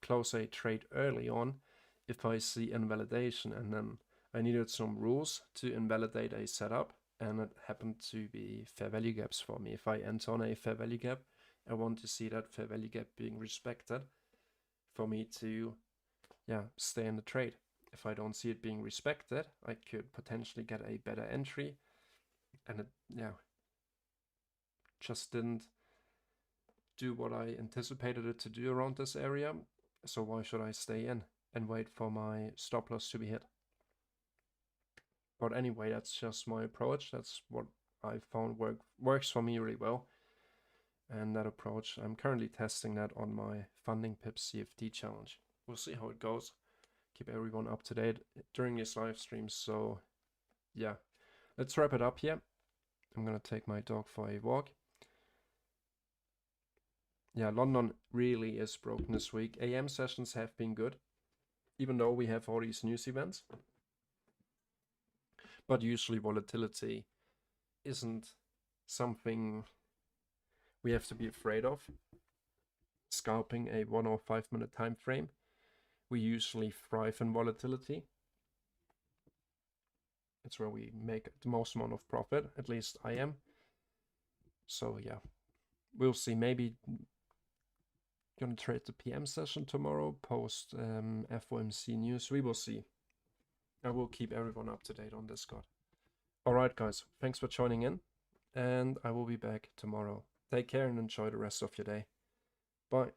close a trade early on if I see invalidation, and then I needed some rules to invalidate a setup, and it happened to be fair value gaps for me. If I enter on a fair value gap, I want to see that fair value gap being respected for me to, yeah, stay in the trade. If I don't see it being respected, I could potentially get a better entry, and it, yeah, just didn't do what I anticipated it to do around this area. So why should I stay in and wait for my stop loss to be hit? But anyway, that's just my approach. That's what I found works for me really well. And that approach, I'm currently testing that on my Funding Pips CFD challenge. We'll see how it goes. Keep everyone up to date during these live streams. So yeah, let's wrap it up here. I'm gonna take my dog for a walk. Yeah, London really is broken this week. AM sessions have been good, even though we have all these news events. But usually volatility isn't something we have to be afraid of. Scalping a 1 or 5 minute time frame. We usually thrive in volatility. It's where we make the most amount of profit, at least I am. So yeah, we'll see. Maybe gonna trade the PM session tomorrow, post FOMC news. We will see. I will keep everyone up to date on Discord. Alright guys, thanks for joining in, and I will be back tomorrow. Take care and enjoy the rest of your day. Bye.